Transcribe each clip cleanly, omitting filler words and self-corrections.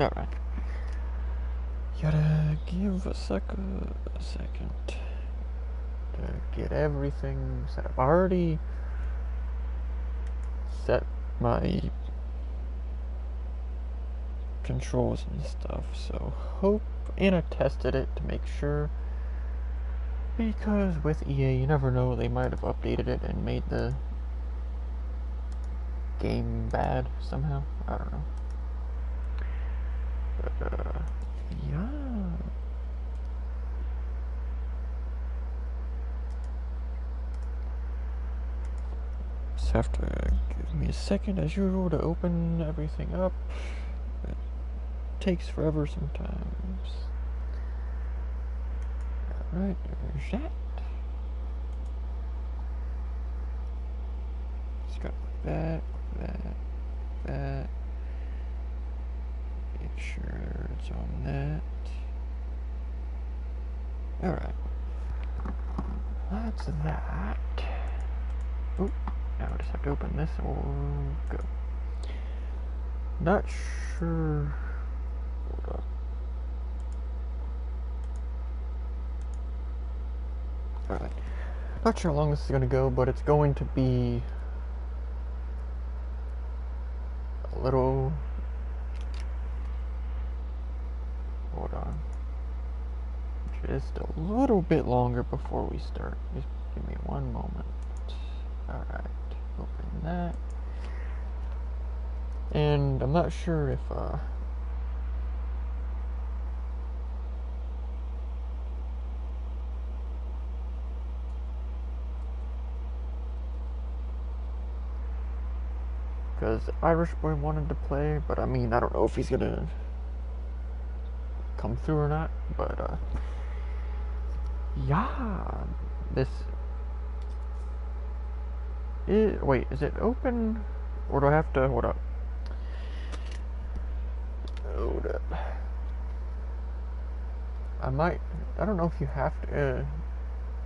Alright. Gotta give a second to get everything set up. I already set my controls and stuff, so and I tested it to make sure, because with EA you never know, they might have updated it and made the game bad somehow. I don't know. But yeah. Just have to give me a second as usual to open everything up. It takes forever sometimes. Alright, there's that. Just got that. Make sure it's on that. Alright. That's that. Oop. Now I just have to open this and we'll go. Not sure. Hold on. Alright. Not sure how long this is going to go, but it's going to be a little. Hold on. Just a little bit longer before we start. Just give me one moment. Alright. Open that. And I'm not sure if because Irish Boy wanted to play, but I mean, I don't know if he's gonna come through or not, but yeah, wait, is it open, or do I have to, hold up, I don't know if you have to,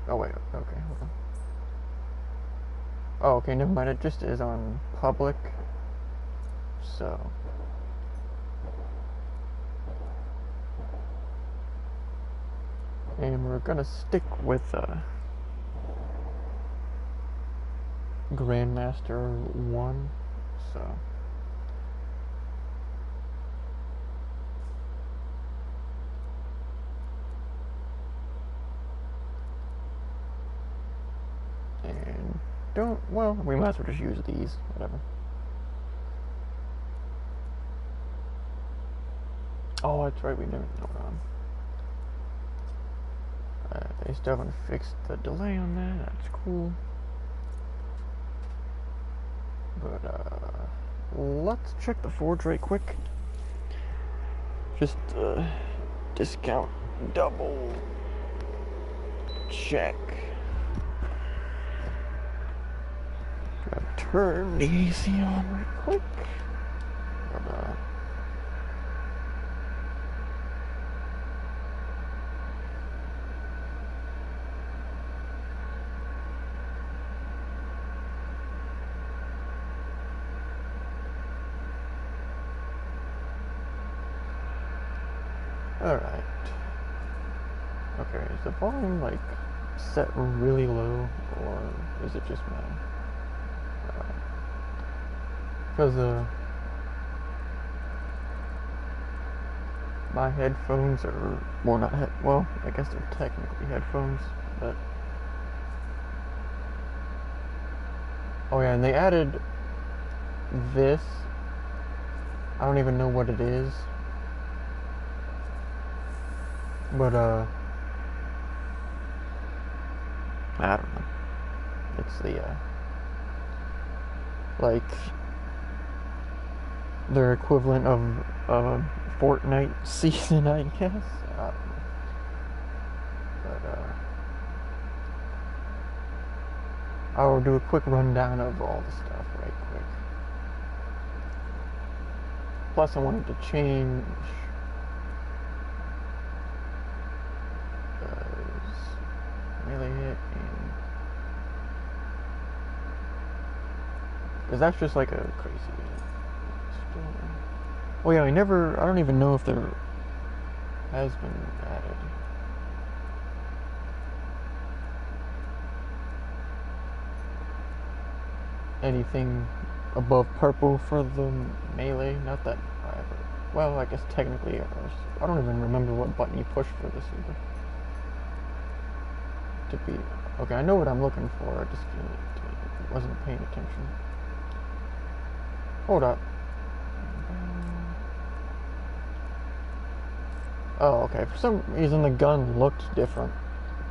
oh wait, okay, hold on. Oh, okay, never mind, it just is on public, so. And we're gonna stick with Grandmaster 1, so. And we might as well just use these, whatever. Oh, that's right, we never know. They still haven't fixed the delay on that, that's cool. But, let's check the Forge right quick. Just, discount double check. Gotta turn the AC on right quick. But, alright. Okay, is the volume like set really low, or is it just mine? Because my headphones are, well, not well, I guess they're technically headphones, but oh yeah, and they added this. I don't even know what it is. But, I don't know. It's the, like, their equivalent of a Fortnite season, I guess. I don't know. But, I'll do a quick rundown of all the stuff right quick. Plus, I wanted to change melee hit, and because that's just like a crazy story. Oh yeah, I don't even know if there has been added. Anything above purple for the melee, not that I ever, well, I guess technically I don't even remember what button you push for this either. To be, okay, I know what I'm looking for, I just wasn't paying attention. Hold up. Oh, okay, for some reason the gun looked different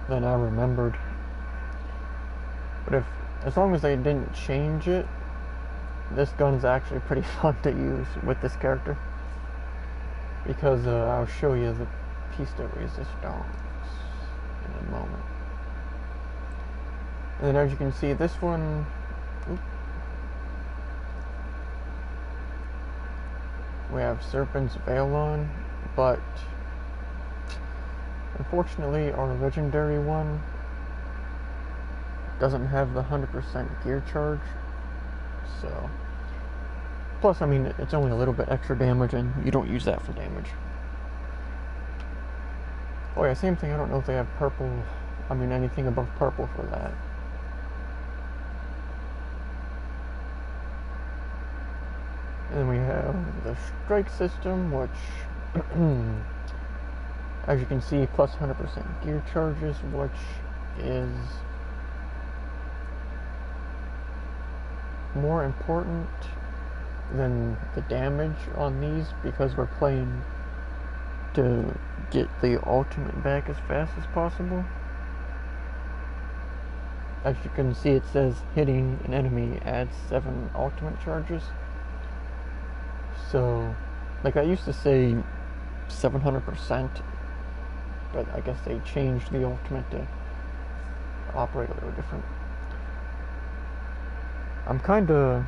than I remembered. But as long as they didn't change it, this gun's actually pretty fun to use with this character. Because I'll show you the piece de resistance in a moment. And then as you can see, this one, we have Serpent's Veil on, but unfortunately our legendary one doesn't have the 100% gear charge, so plus I mean it's only a little bit extra damage and you don't use that for damage. Oh yeah, same thing, I don't know if they have purple, I mean anything above purple for that. And then we have the strike system, which as you can see, plus 100% gear charges, which is more important than the damage on these because we're playing to get the ultimate back as fast as possible. As you can see, it says hitting an enemy adds 7 ultimate charges. So, like I used to say 700%, but I guess they changed the ultimate to operate a little different. I'm kind of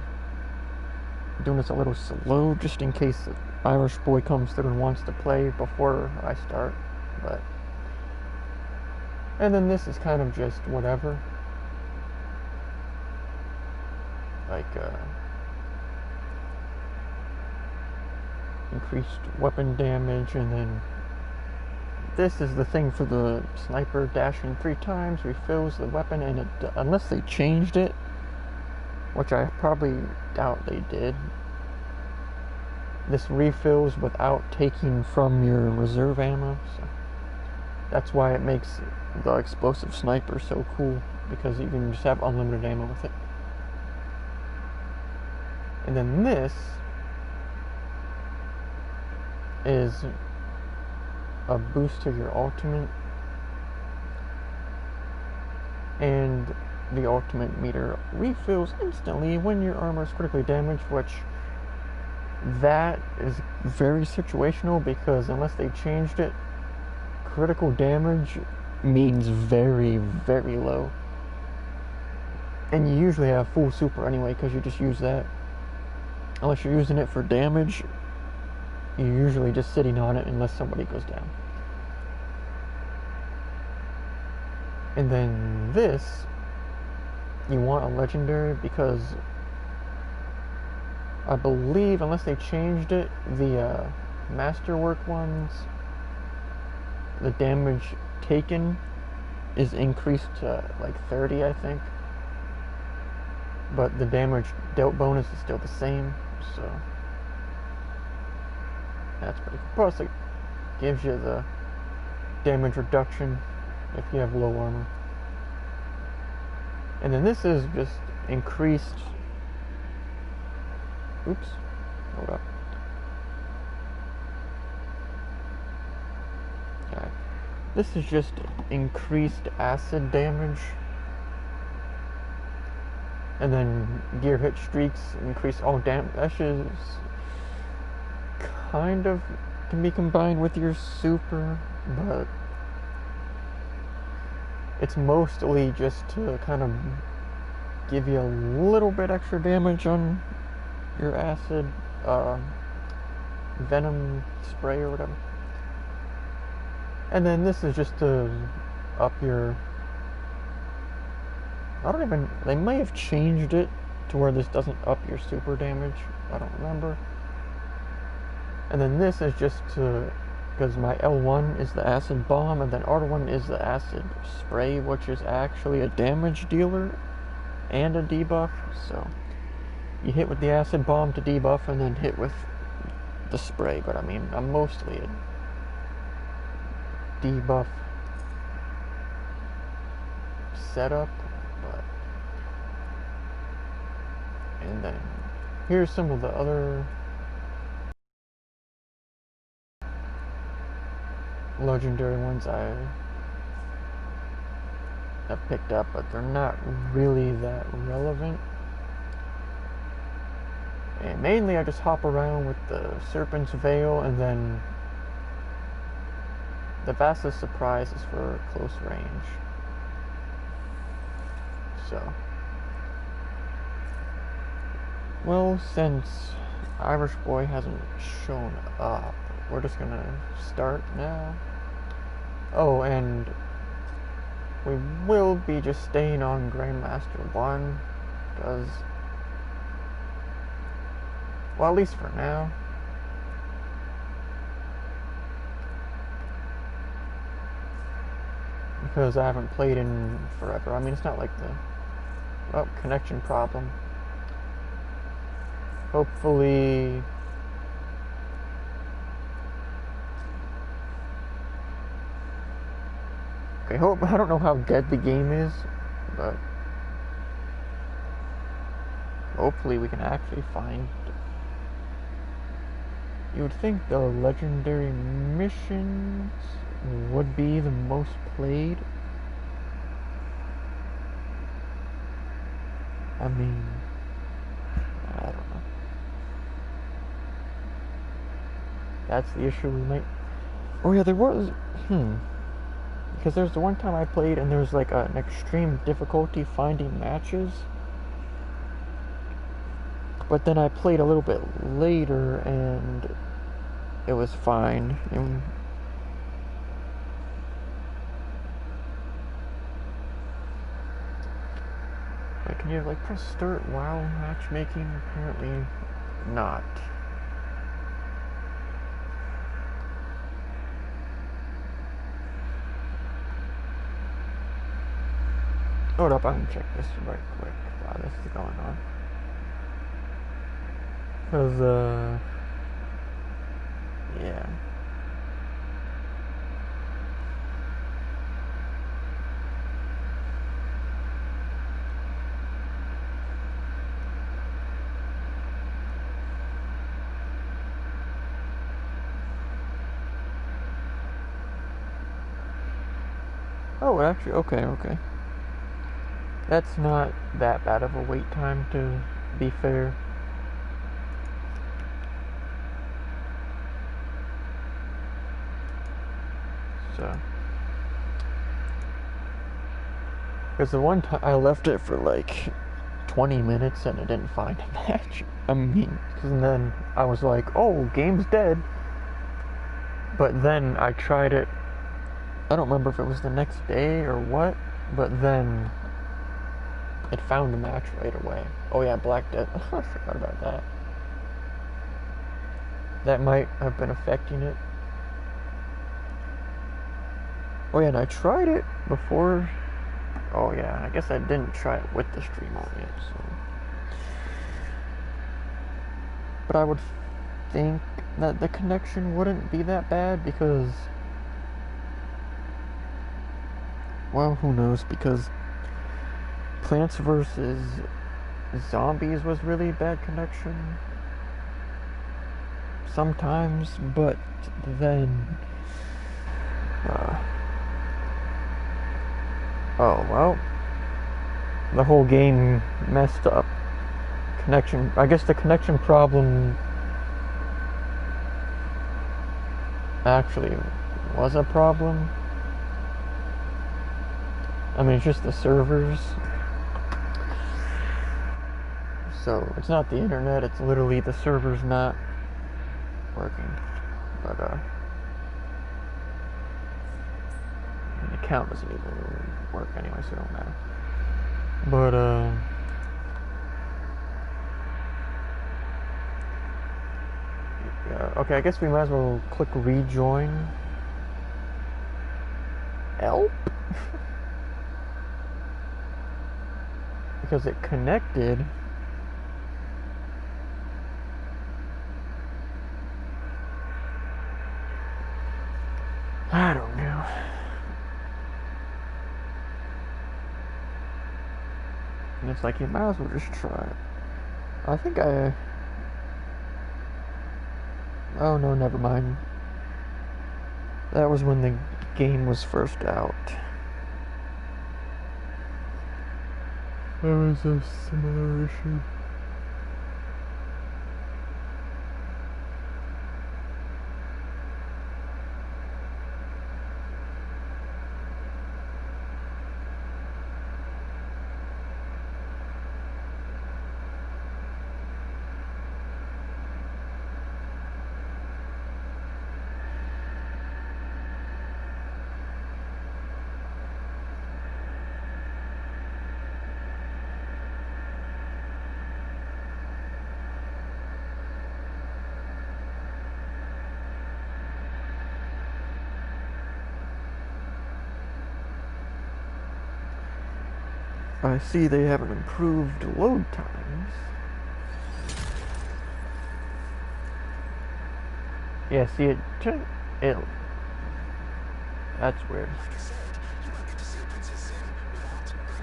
doing this a little slow just in case the Irish boy comes through and wants to play before I start, but and then this is kind of just whatever, like increased weapon damage, and then this is the thing for the sniper. Dashing 3 times refills the weapon, and it, unless they changed it, which I probably doubt they did, this refills without taking from your reserve ammo, so that's why it makes the explosive sniper so cool, because you can just have unlimited ammo with it. And then this is a boost to your ultimate, and the ultimate meter refills instantly when your armor is critically damaged, which that is very situational because unless they changed it, critical damage means very, very low. And you usually have full super anyway because you just use that. Unless you're using it for damage, you're usually just sitting on it unless somebody goes down. And then this, you want a legendary because I believe, unless they changed it, the masterwork ones, the damage taken is increased to like 30, I think. But the damage dealt bonus is still the same, so that's pretty cool. Plus it gives you the damage reduction if you have low armor. And then this is just increased, oops, hold up. Okay. This is just increased acid damage. And then gear hit streaks increase all damage. That just kind of can be combined with your super, but it's mostly just to kind of give you a little bit extra damage on your acid venom spray or whatever. And then this is just to up your, I don't even, they may have changed it to where this doesn't up your super damage. I don't remember. And then this is just to, because my L1 is the acid bomb, and then R1 is the acid spray, which is actually a damage dealer and a debuff. So you hit with the acid bomb to debuff, and then hit with the spray. But I mean, I'm mostly a debuff setup. But and then here's some of the other legendary ones I have picked up, but they're not really that relevant. And mainly I just hop around with the Serpent's Veil, and then the Vastest Surprise is for close range. So, well, since Irish Boy hasn't shown up, we're just gonna start now. Oh, and we will be just staying on Grandmaster 1, because, well, at least for now. Because I haven't played in forever. I mean, it's not like the connection problem. Hopefully I don't know how dead the game is, but hopefully we can actually find. You would think the legendary missions would be the most played. I mean, I don't know. That's the issue we might. Oh yeah, there was. Because there's the one time I played and there was like an extreme difficulty finding matches. But then I played a little bit later and it was fine. Wait, can you like press start while matchmaking? Apparently not. Hold up, I'm gonna check this right quick while this is going on. Cause, yeah. Oh, actually, okay. That's not that bad of a wait time, to be fair. So, because the one time I left it for like 20 minutes and I didn't find a match. I mean, and then I was like, oh, game's dead. But then I tried it. I don't remember if it was the next day or what, but then it found a match right away. Oh yeah, Black Death. I forgot about that. That might have been affecting it. Oh yeah, and I tried it before. Oh yeah, I guess I didn't try it with the stream on yet, so. But I would think that the connection wouldn't be that bad because, well, who knows, because Plants vs. Zombies was really bad connection sometimes, but then oh well, the whole game messed up. Connection, I guess the connection problem actually was a problem. I mean, it's just the servers. So it's not the internet, it's literally the servers not working. But the account doesn't even work anyway, so it don't matter. But yeah, Okay, I guess we might as well click rejoin. Help? Because it connected. I don't know. And it's like, you might as well just try it. I think I... Oh no, never mind. That was when the game was first out. There was a similar issue. I see they haven't improved load times. Yeah, see it. That's weird.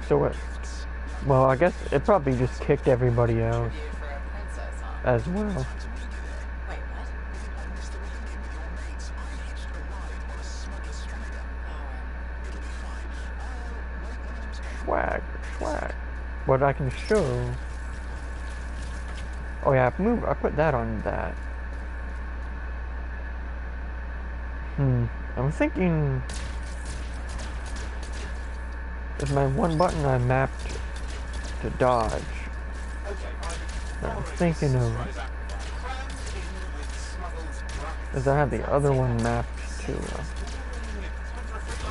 So what? Well, I guess it probably just kicked everybody else as well. Swag. What I can show. Oh yeah, I put that on that. I'm thinking, is my one button I mapped to dodge. I'm thinking of, is I have the other one mapped to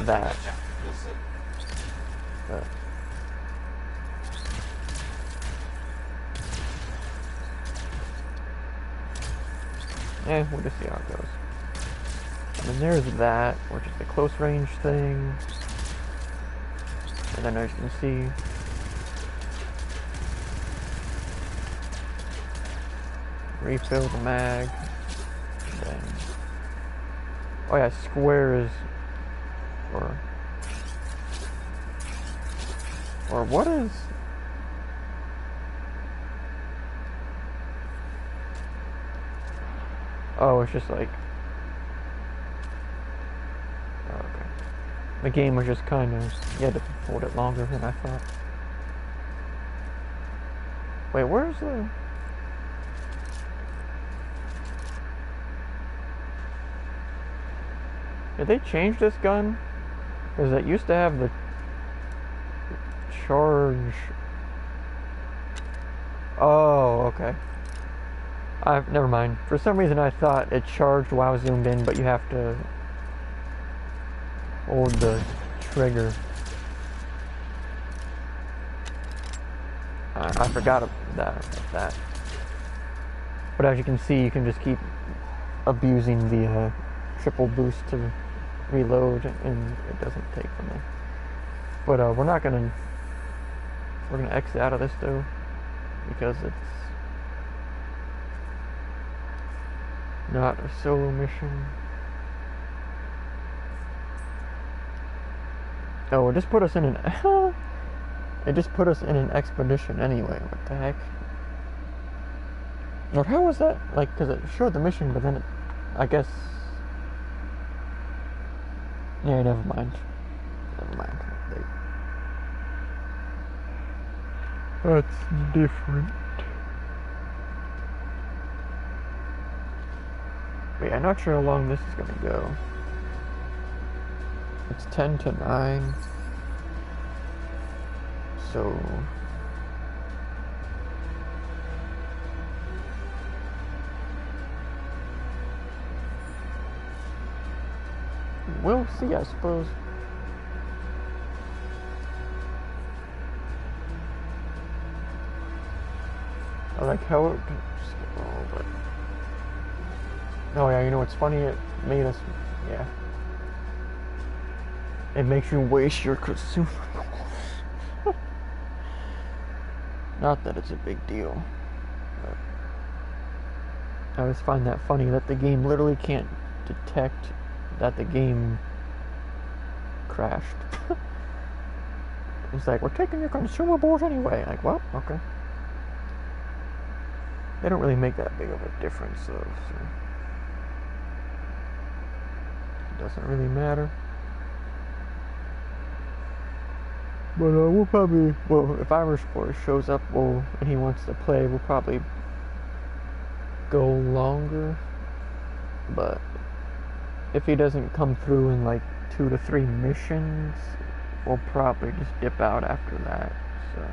that. But we'll just see how it goes. And then there's that, which is the close range thing. And then as you can see, refill the mag. And then, oh yeah, square is, or what is? Oh, it's just like, oh, okay. The game was just kind of, you had to hold it longer than I thought. Wait, where's the? Did they change this gun? Because it used to have the charge. Oh, okay. Never mind. For some reason I thought it charged while zoomed in, but you have to hold the trigger. I forgot about that. But as you can see, you can just keep abusing the triple boost to reload, and it doesn't take from there. But we're gonna exit out of this though, because it's not a solo mission. Oh, it just put us in an it just put us in an expedition anyway. What the heck? Or how was that? Like, because it showed the mission, but then it, I guess. Yeah, never mind. That's different. Wait, I'm not sure how long this is gonna go. It's 10 to 9. So we'll see, I suppose. I like how it, but Oh yeah, you know what's funny? It made us, yeah. It makes you waste your consumables. Not that it's a big deal. But I always find that funny that the game literally can't detect that the game crashed. It's like, we're taking your consumables anyway. Like, well, okay. They don't really make that big of a difference, so it doesn't really matter. But we'll probably, well, if Irish Boy shows up, and he wants to play, we'll probably go longer. But if he doesn't come through in like 2 to 3 missions, we'll probably just dip out after that. So,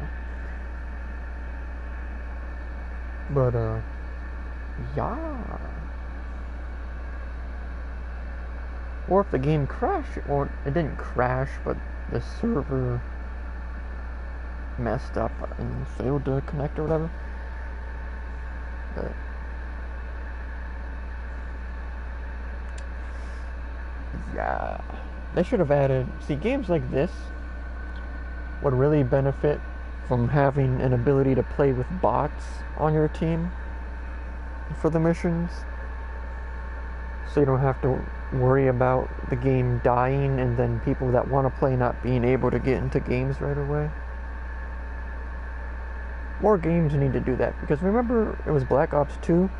but yeah. Or if the game crashed, or it didn't crash, but the server messed up and failed to connect or whatever. But yeah, they should have added. See, games like this would really benefit from having an ability to play with bots on your team for the missions, so you don't have to worry about the game dying and then people that want to play not being able to get into games right away. More games need to do that, because remember it was Black Ops 2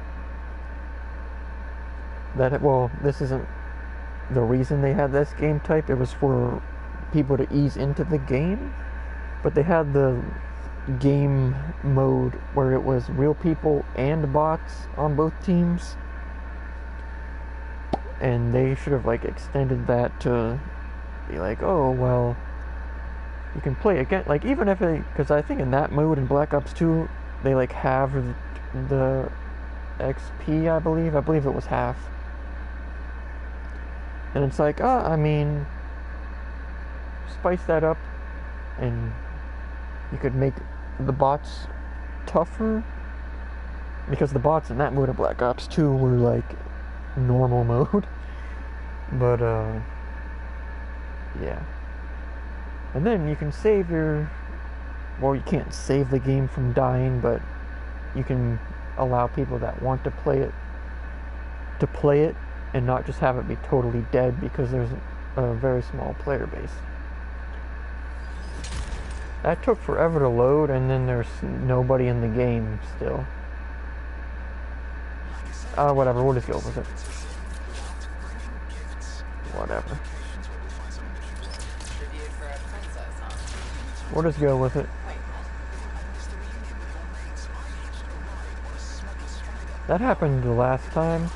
that, well, this isn't the reason they had this game type. It was for people to ease into the game, but they had the game mode where it was real people and bots on both teams, and they should have like extended that to be like, oh well, you can play again, like even if it, because I think in that mode in Black Ops 2 they like have the XP, I believe it was half, and it's like, I mean, spice that up and you could make the bots tougher, because the bots in that mode of Black Ops 2 were like normal mode. But yeah, and then you can save your, well, you can't save the game from dying, but you can allow people that want to play it and not just have it be totally dead, because there's a very small player base. That took forever to load, and then there's nobody in the game still. Whatever, we'll just go with it. Whatever. We'll just go with it. That happened the last time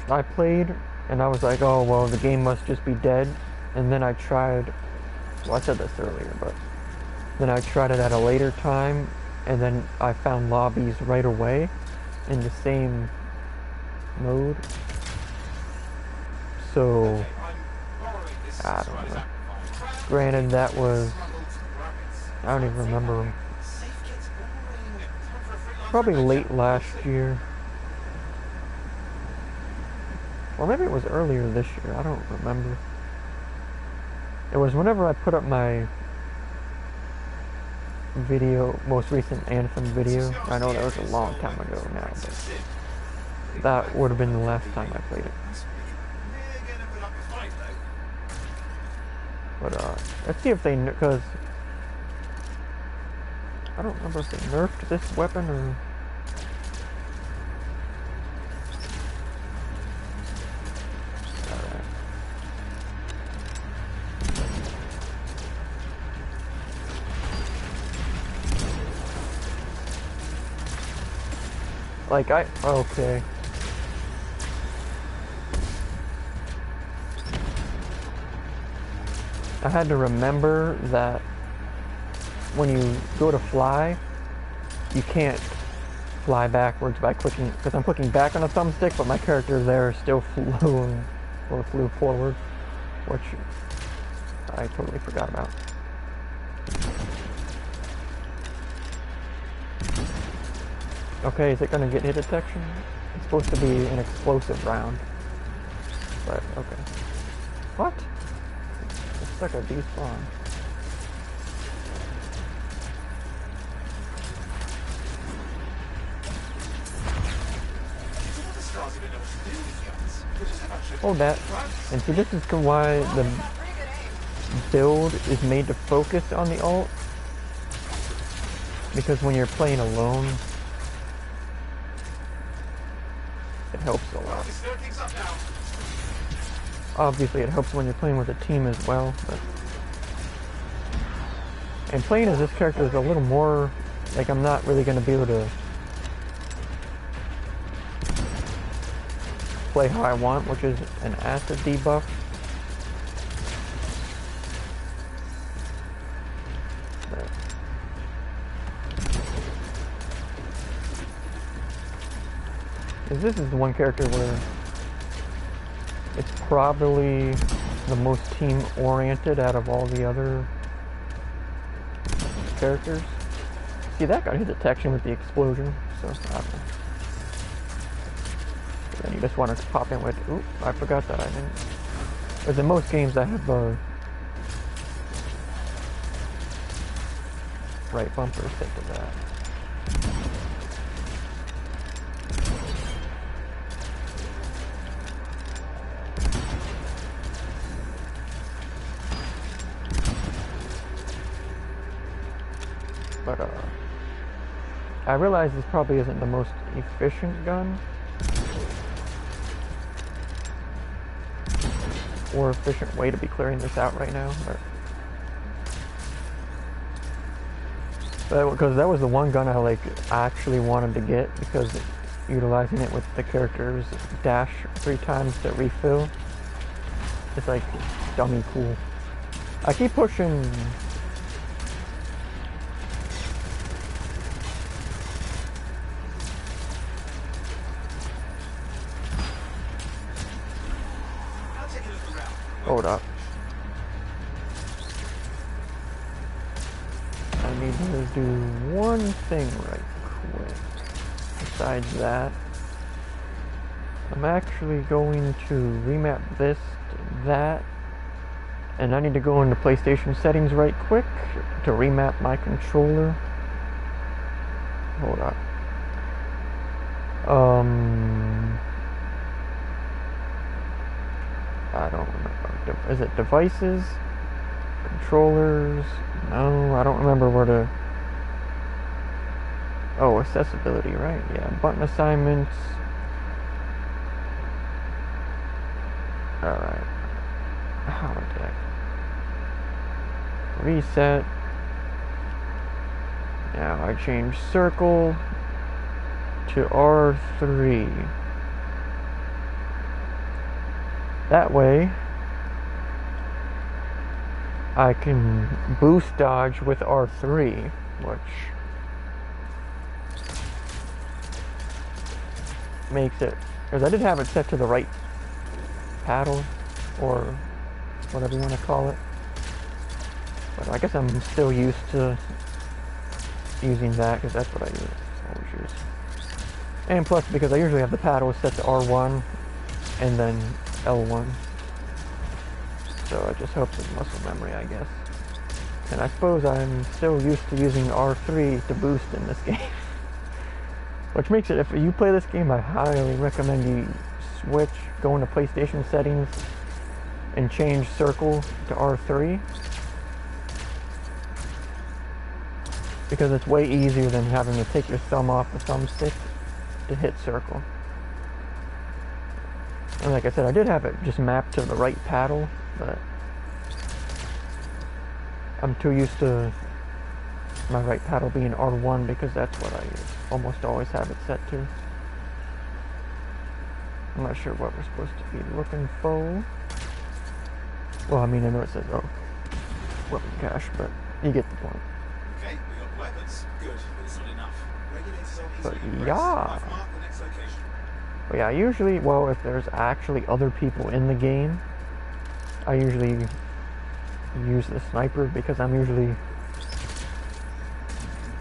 I played, and I was like, oh well, the game must just be dead. And then I tried, well, I said this earlier, but then I tried it at a later time, and then I found lobbies right away in the same mode. So, I don't know. Granted, that was, I don't even remember, probably late last year. Or maybe it was earlier this year, I don't remember. It was whenever I put up my video, most recent Anthem video. I know that was a long time ago now, but that would have been the last time I played it. But let's see if they, because I don't remember if they nerfed this weapon or. Like okay. I had to remember that when you go to fly, you can't fly backwards by clicking, because I'm clicking back on a thumbstick, but my character there still flew forward, which I totally forgot about. Okay, is it gonna get hit detection? It's supposed to be an explosive round. But, okay. What? It's like a despawn. Hold that. And see, this is why the build is made to focus on the ult. Because when you're playing alone, it helps a lot. Obviously, it helps when you're playing with a team as well. But... And playing as this character is a little more... Like, I'm not really going to be able to play how I want, which is an acid debuff. This is the one character where it's probably the most team-oriented out of all the other characters. See, that got hit detection with the explosion, so I don't know. Then you just want to pop in with, oop, I forgot that I didn't. Because in most games I have the right bumper set to that. But I realize this probably isn't the most efficient gun or efficient way to be clearing this out right now, but because that was the one gun I actually wanted to get, because utilizing it with the character's dash 3 times to refill, it's like dummy cool. I keep pushing. Hold up. I need to do one thing right quick. Besides that, I'm actually going to remap this to that. And I need to go into PlayStation settings right quick to remap my controller. Hold up. I don't remember. Is it devices? Controllers? No, I don't remember where to... Oh, accessibility, right? Yeah, button assignments. Alright. How did I... Reset. Now I change circle to R3. That way, I can boost dodge with R3, which makes it, because I did have it set to the right paddle, or whatever you want to call it. But I guess I'm still used to using that, because that's what I always use. And plus, because I usually have the paddle set to R1, and then L1. So it just helps with muscle memory, I guess. And I suppose I'm still used to using R3 to boost in this game. Which makes it, if you play this game, I highly recommend you switch, go into PlayStation settings, and change circle to R3. Because it's way easier than having to take your thumb off the thumbstick to hit circle. And like I said, I did have it just mapped to the right paddle, but I'm too used to my right paddle being R1 because that's what I almost always have it set to. I'm not sure what we're supposed to be looking for. Well, I mean, I know it says, oh, weapon cache, but you get the point. Okay, we got weapons. Good, but it's not enough. Regulators are But easily yeah. I've marked the next location. But yeah, usually, well, if there's actually other people in the game, I usually use the sniper because I'm usually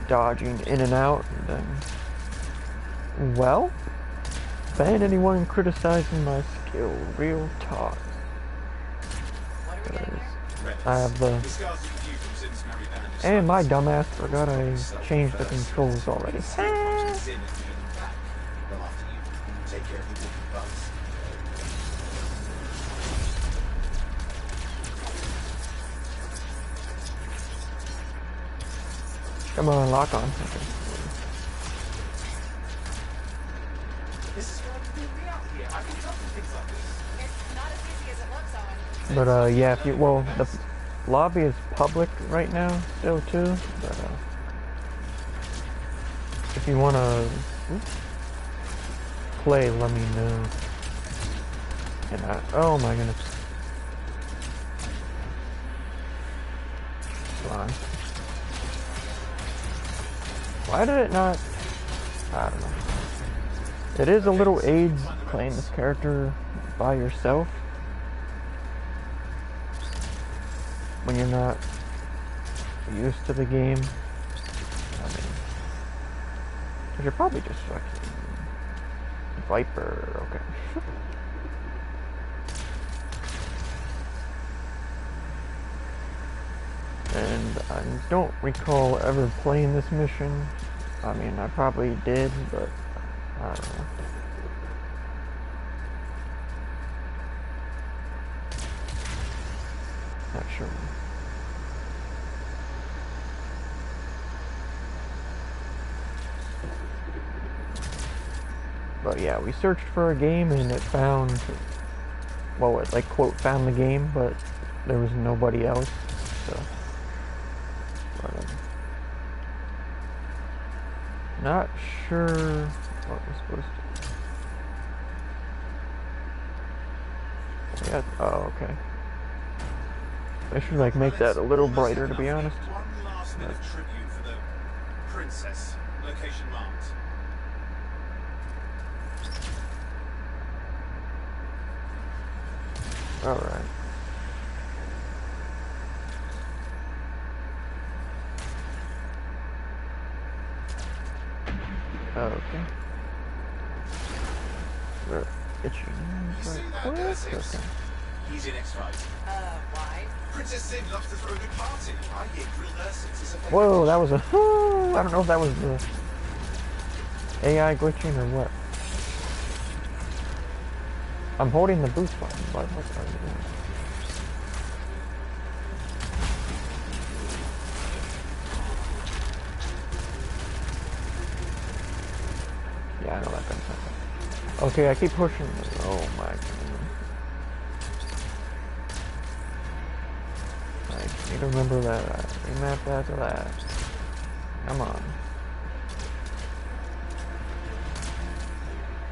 dodging in and out, and then Well, ban anyone criticizing my skill. Real talk. What are we getting here? I have the... Disguised as you from Sim's Mary Band of And my Science. dumbass forgot I changed the controls already. Still punching Sim if you get them back. Well, after you take care of your walking bugs. Come on, lock on. Okay. This is why you bring me out here. I've been tough for things like this. It's not as easy as it looks, Owen. But yeah, if you, well, the lobby is public right now still too, but if you wanna play, let me know. And oh my goodness. Come on. Why did it not? I don't know. It is a little AIDS playing this character by yourself when you're not used to the game. I mean, cause you're probably just fucking Viper. Okay. And I don't recall ever playing this mission. I mean, I probably did, but I don't know. Not sure. But yeah, we searched for a game and it found, well, it like quote found the game, but there was nobody else. So, but, not sure what we're supposed to. Yeah. Oh, okay. I should like make that a little brighter, to be honest. One last minute tribute for the princess. Location marked. All right. Okay. We're itching right quick. Okay. He's in X-Fight. Why? Princess Sim loves to throw a good party. I hear grill nurses is a favorite. Whoa, that was a. I don't know if that was the AI glitching or what. I'm holding the boost button, but what are you doing? Yeah, I know that gonna happen. Okay, I keep pushing. Oh my god. I need to remember that. Remap that to that. Come on.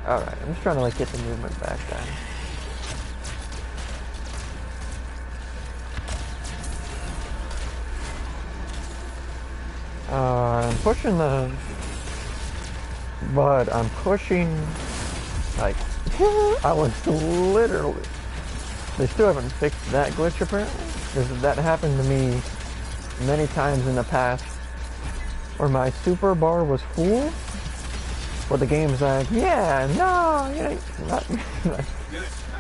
Alright, I'm just trying to like get the movement back then. I'm pushing the... But I'm pushing... Like... I was literally... They still haven't fixed that glitch apparently. Because that happened to me many times in the past. Where my super bar was full. But the game's like, yeah, no, you ain't not. Good. Now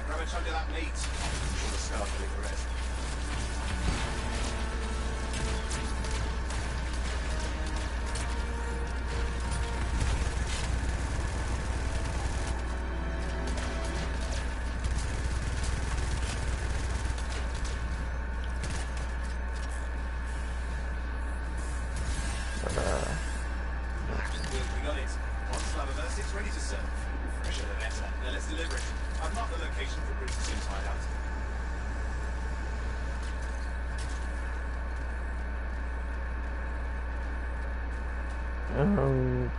grab a chunk of that meat. The scarf will be the rest. But, Good, we got it. One slab of earth, it's ready to serve. Fresher the better. Now let's deliver it. I've marked the location for Princess Sim's hideout.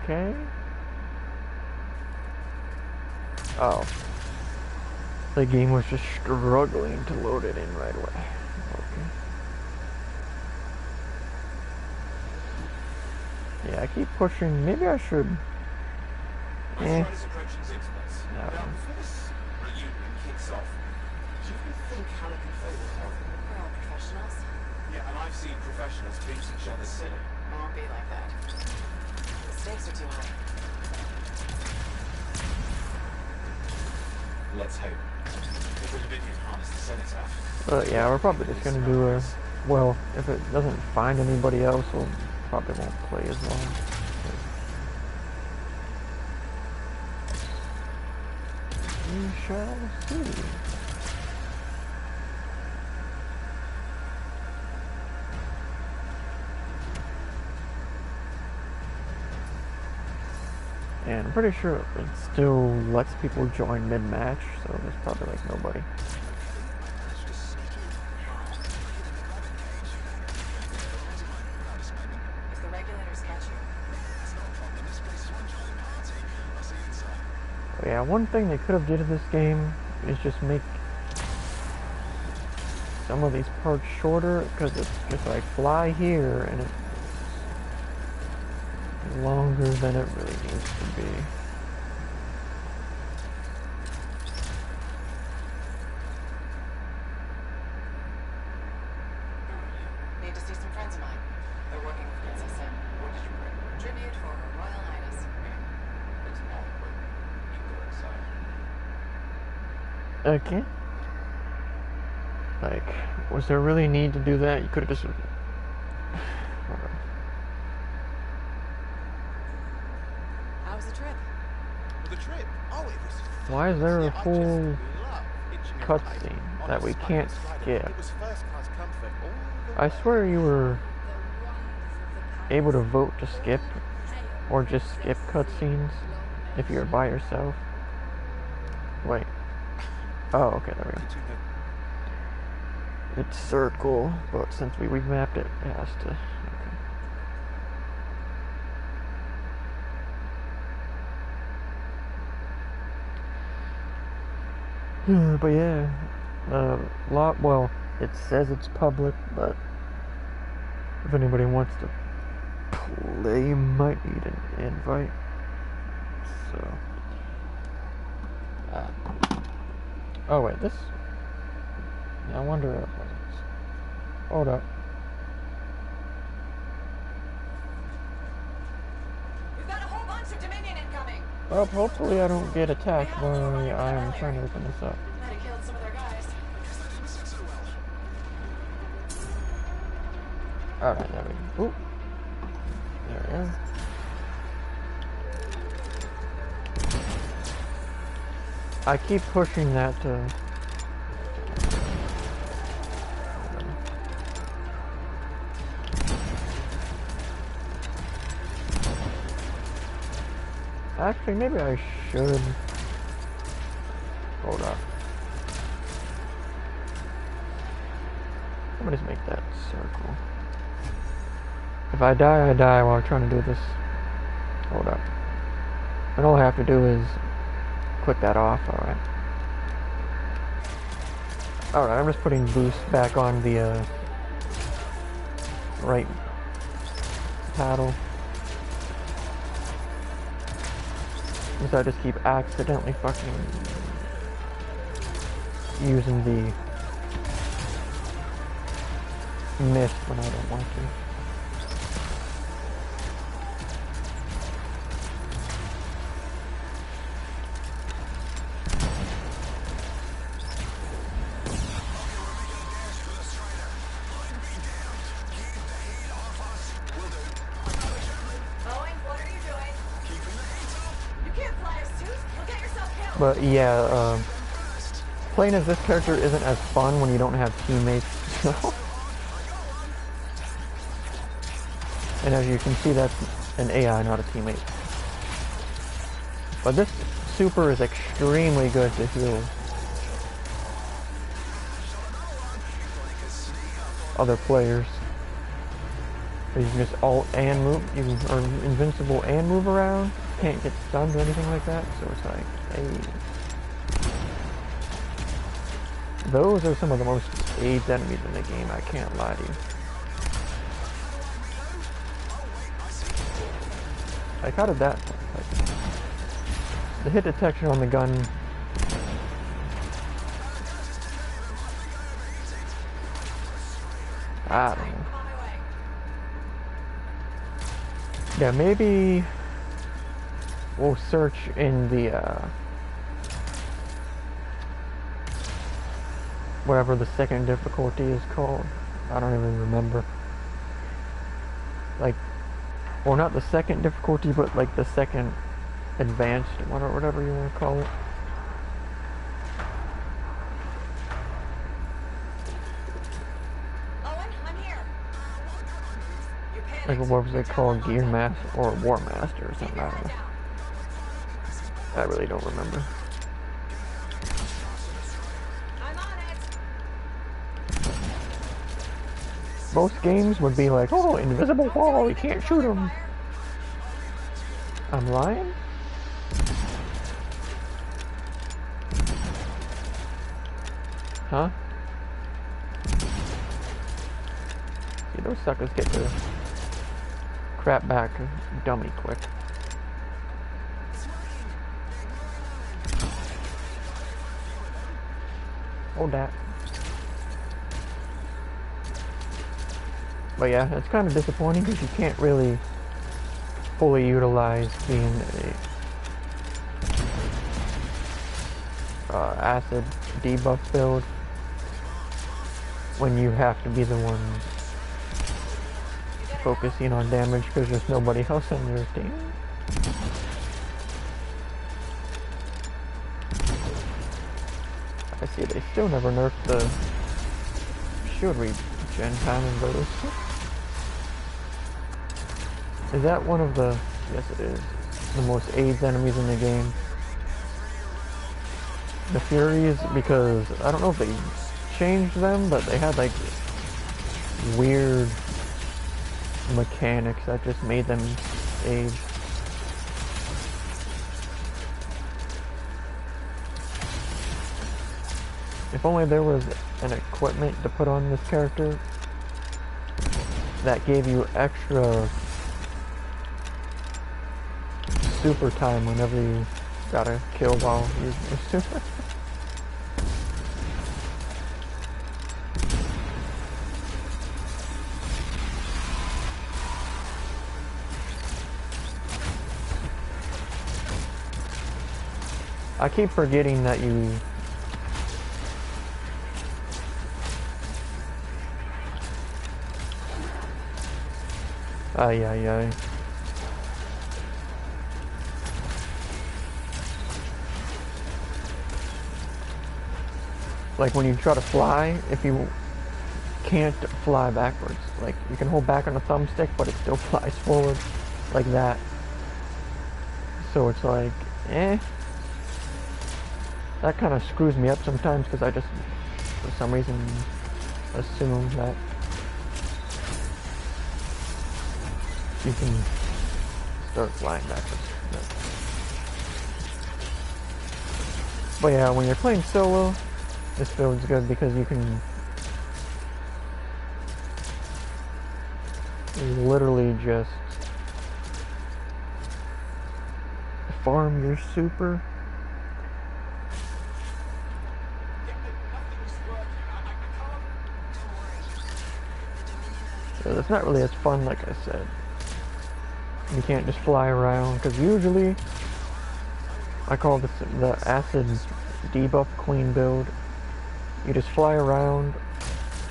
okay. Oh. The game was just struggling to load it in right away. Okay. Yeah, I keep pushing. Maybe I should. Riders approaching Sim's place. No. Now, before this reunion kicks off, do you think Hannah can fail her? We're all professionals. Yeah, and I've seen professionals beat each other silly. It won't be like that. The stakes are too high. Let's hope. If the Dominion harness the cenotaph. But yeah, we're probably just gonna do a... Well, if it doesn't find anybody else, we'll probably won't play as long. We shall see. And I'm pretty sure it still lets people join mid-match, so there's probably like nobody. If the regulators catch you, Yeah, one thing they could have did in this game is just make some of these parts shorter, because it's just like fly here and it's longer than it really needs to be. need to see some friends of mine. They're working with Princess Em. What did you bring? Tribute for Her Royal Highness. It's not quick. You can go inside. Okay. Like, was there really need to do that? You could have just... How was the trip? The trip? Oh, it was... Why is there a I whole just love itching a cutscene plate. that we Honest, can't I decided skip? It was first-class comfort all the I way. swear you were able to vote to skip, or just skip cutscenes if you're by yourself. Wait. Oh, okay, there we go. Did you know? It's circle, but since we remapped it, it has to. Okay. But yeah, well, it says it's public, but if anybody wants to play, you might need an invite. So. Oh wait, this. I wonder if it's... Hold up. We've got a whole bunch of Dominion incoming. Well, hopefully I don't get attacked while I'm trying to open this up. Might have killed some of their guys. Alright, there we go. Oop. There we go. I keep pushing that to... Actually, maybe I should... Hold up. Let me just make that circle. If I die, I die while trying to do this. Hold up. And all I have to do is click that off, alright. Alright, I'm just putting boost back on the right paddle. Because I just keep accidentally fucking using the mist when I don't want to. Boeing, what are you doing? You can't fly a suit. You'll get yourself killed. But yeah, playing as this character isn't as fun when you don't have teammates. And as you can see, that's an AI, not a teammate. But this super is extremely good to heal other players. You can just alt and move, you are invincible and move around. Can't get stunned or anything like that, so it's like, hey. Those are some of the most aged enemies in the game, I can't lie to you. Like, how did that, like, the hit detection on the gun, I don't know. On my way. Yeah, maybe we'll search in the whatever the second difficulty is called. I don't even remember. Like, well, not the second difficulty, but like the second advanced one or whatever you want to call it. Owen, I'm here. You Like, panicked. what was it called? Down, Gear locked up. Master or War Master or Keep something. your I don't head know. down. I really don't remember. I'm on it. Most games would be like, oh, invisible Don't do wall, you anything can't to shoot cover him. fire. I'm lying? Huh? See, those suckers get the crap back dummy quick. Hold that. But yeah, it's kind of disappointing because you can't really fully utilize being a acid debuff build when you have to be the one focusing on damage because there's nobody else on your team. I see they still never nerfed the shield regen time in those. Is that one of the... Yes it is. The most AIDS enemies in the game. The Furies, because I don't know if they changed them, but they had like weird mechanics that just made them AIDS. If only there was an equipment to put on this character that gave you extra super time whenever you got a kill while using your super. I keep forgetting that you ay ay ay. Like when you try to fly, if you can't fly backwards, like you can hold back on the thumbstick, but it still flies forward, like that. So it's like, eh. That kind of screws me up sometimes because I just, for some reason, assume that you can start flying backwards. But yeah, when you're playing solo, this build's good because you can literally just farm your super. So it's not really as fun, like I said. You can't just fly around, because usually I call this the acid debuff queen build. You just fly around,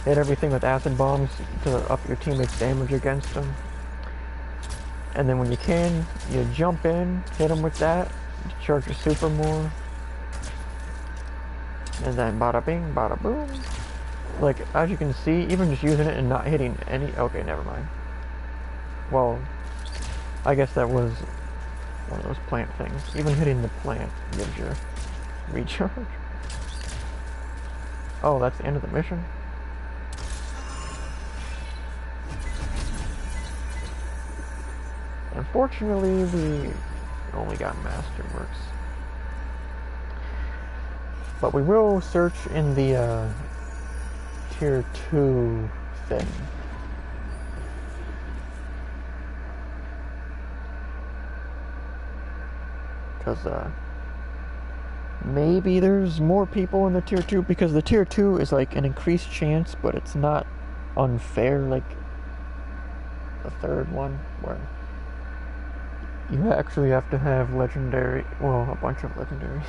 hit everything with acid bombs to up your teammates' damage against them. And then when you can, you jump in, hit them with that, charge your super more. And then bada bing, bada boom. Like, as you can see, even just using it and not hitting any... Okay, never mind. Well, I guess that was one of those plant things. Even hitting the plant gives you recharge. Oh, that's the end of the mission? Unfortunately, we only got Masterworks. But we will search in the Tier 2 thing. Because maybe there's more people in the Tier 2, because the Tier 2 is like an increased chance, but it's not unfair like the third one, where you actually have to have legendary, well, a bunch of legendaries.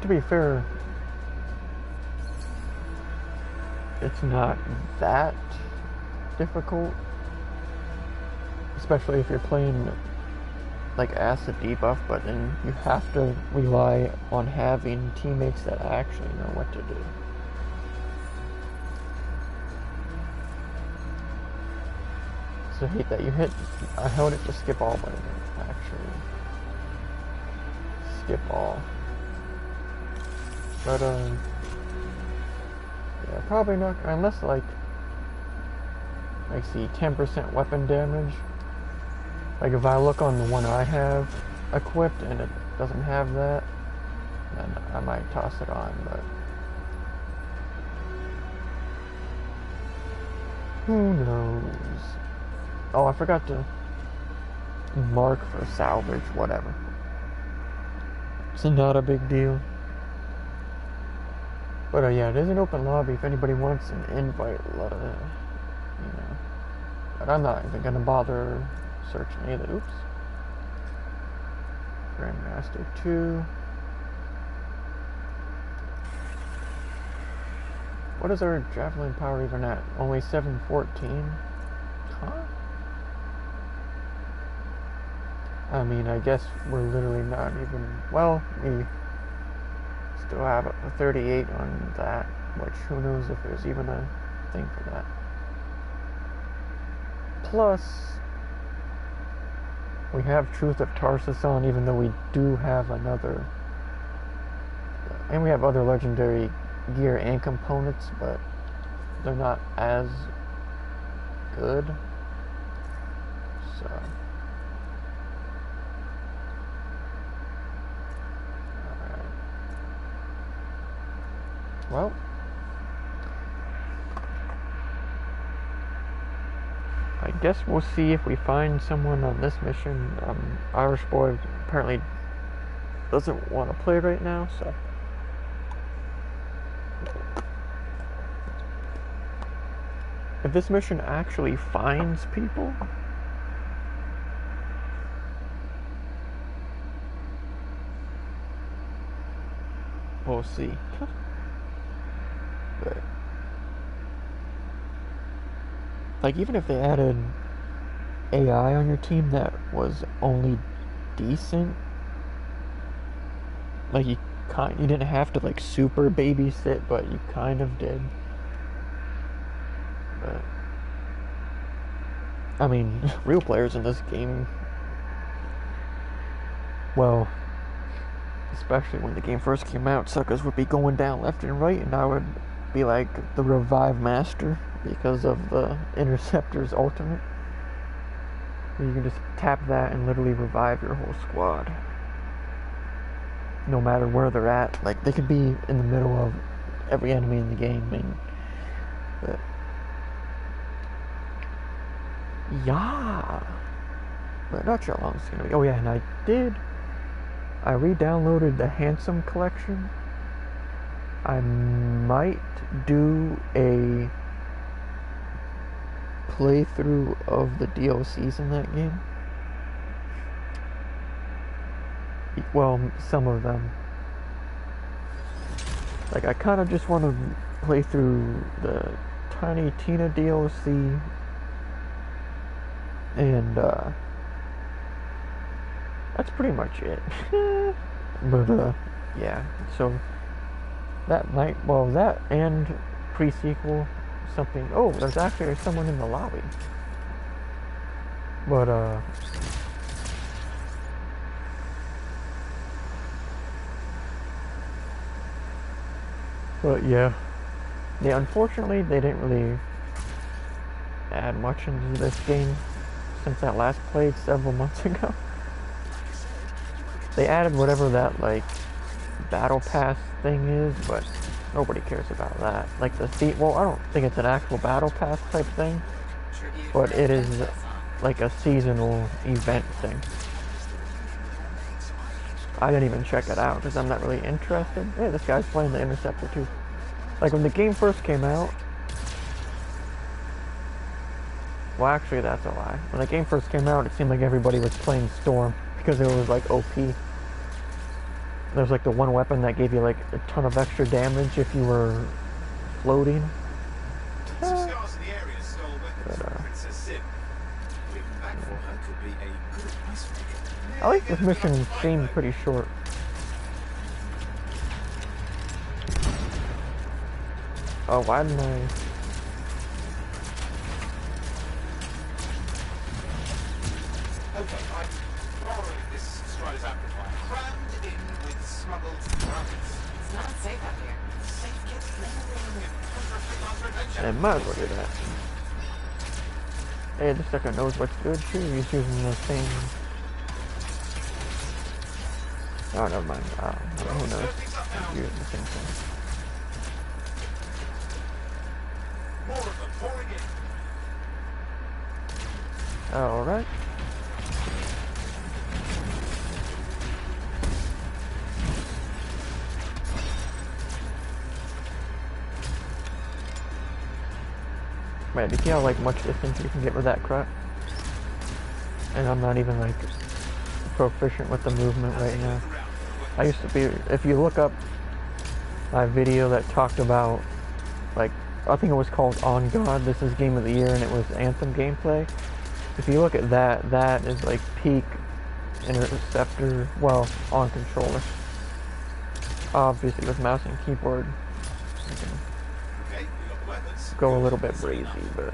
to be fair, it's not that difficult, especially if you're playing like acid debuff, but then you have to rely on having teammates that actually know what to do. So I hate that I held it to skip all, but I didn't actually skip all. But yeah, probably not, unless like I see 10% weapon damage. Like if I look on the one I have equipped and it doesn't have that, then I might toss it on, but who knows? Oh, I forgot to mark for salvage, whatever. It's not a big deal. But yeah, it is an open lobby. If anybody wants an invite, let it, you know. But I'm not even gonna bother searching any of the, oops. Grandmaster 2. What is our javelin power even at? Only 714? Huh? I mean, I guess we're literally not even, well, we still have a 38 on that, which who knows if there's even a thing for that. Plus, we have Truth of Tarsus on, even though we do have another, and we have other legendary gear and components, but they're not as good. So alright. Well, I guess we'll see if we find someone on this mission. Irish boy apparently doesn't want to play right now, so if this mission actually finds people, we'll see. But like, even if they added AI on your team that was only decent, like you didn't have to like super babysit, but you kind of did. But I mean, real players in this game, well, especially when the game first came out, suckers would be going down left and right, and I would be like the revive master because of the Interceptor's ultimate. You can just tap that and literally revive your whole squad, no matter where they're at. Like, they could be in the middle of every enemy in the game, and but yeah, but not sure how long it's gonna be. Oh yeah, and I re-downloaded the Handsome collection. I might do a playthrough of the DLCs in that game. Well, some of them. Like, I kind of just want to play through the Tiny Tina DLC, and that's pretty much it. But yeah, so that might, well, that and pre-sequel, something. Oh, there's actually someone in the lobby. But yeah, unfortunately they didn't really add much into this game since I last played several months ago. They added whatever that like battle pass thing is, but nobody cares about that. Like well, I don't think it's an actual battle pass type thing, but it is like a seasonal event thing. I didn't even check it out because I'm not really interested. Hey, this guy's playing the Interceptor too. Like, when the game first came out, well, actually that's a lie. When the game first came out, it seemed like everybody was playing Storm because it was like OP. There's like the one weapon that gave you like a ton of extra damage if you were floating. Some scars in the area stole weapons from Princess Sim. Waiting back for her could be a good icebreaker. I like this mission seemed pretty short. Oh, why didn't I? Okay, I'm borrowing this Strider's amplifier, crammed in with smuggled drugs. It's not safe out here. Safe gets living. I might as well do that. Hey, this sucker knows what's good too. He's using the same. Oh, never mind. Who knows? He's using the same thing. More of them pouring in. Alright. Man, do you see how like much distance you can get with that crap? And I'm not even like proficient with the movement right now. I used to be, if you look up my video that talked about, like, I think it was called On God, this is Game of the Year, and it was Anthem gameplay. If you look at that, that is like peak interceptor, well, on controller. Obviously with mouse and keyboard, you can go a little bit brazy, but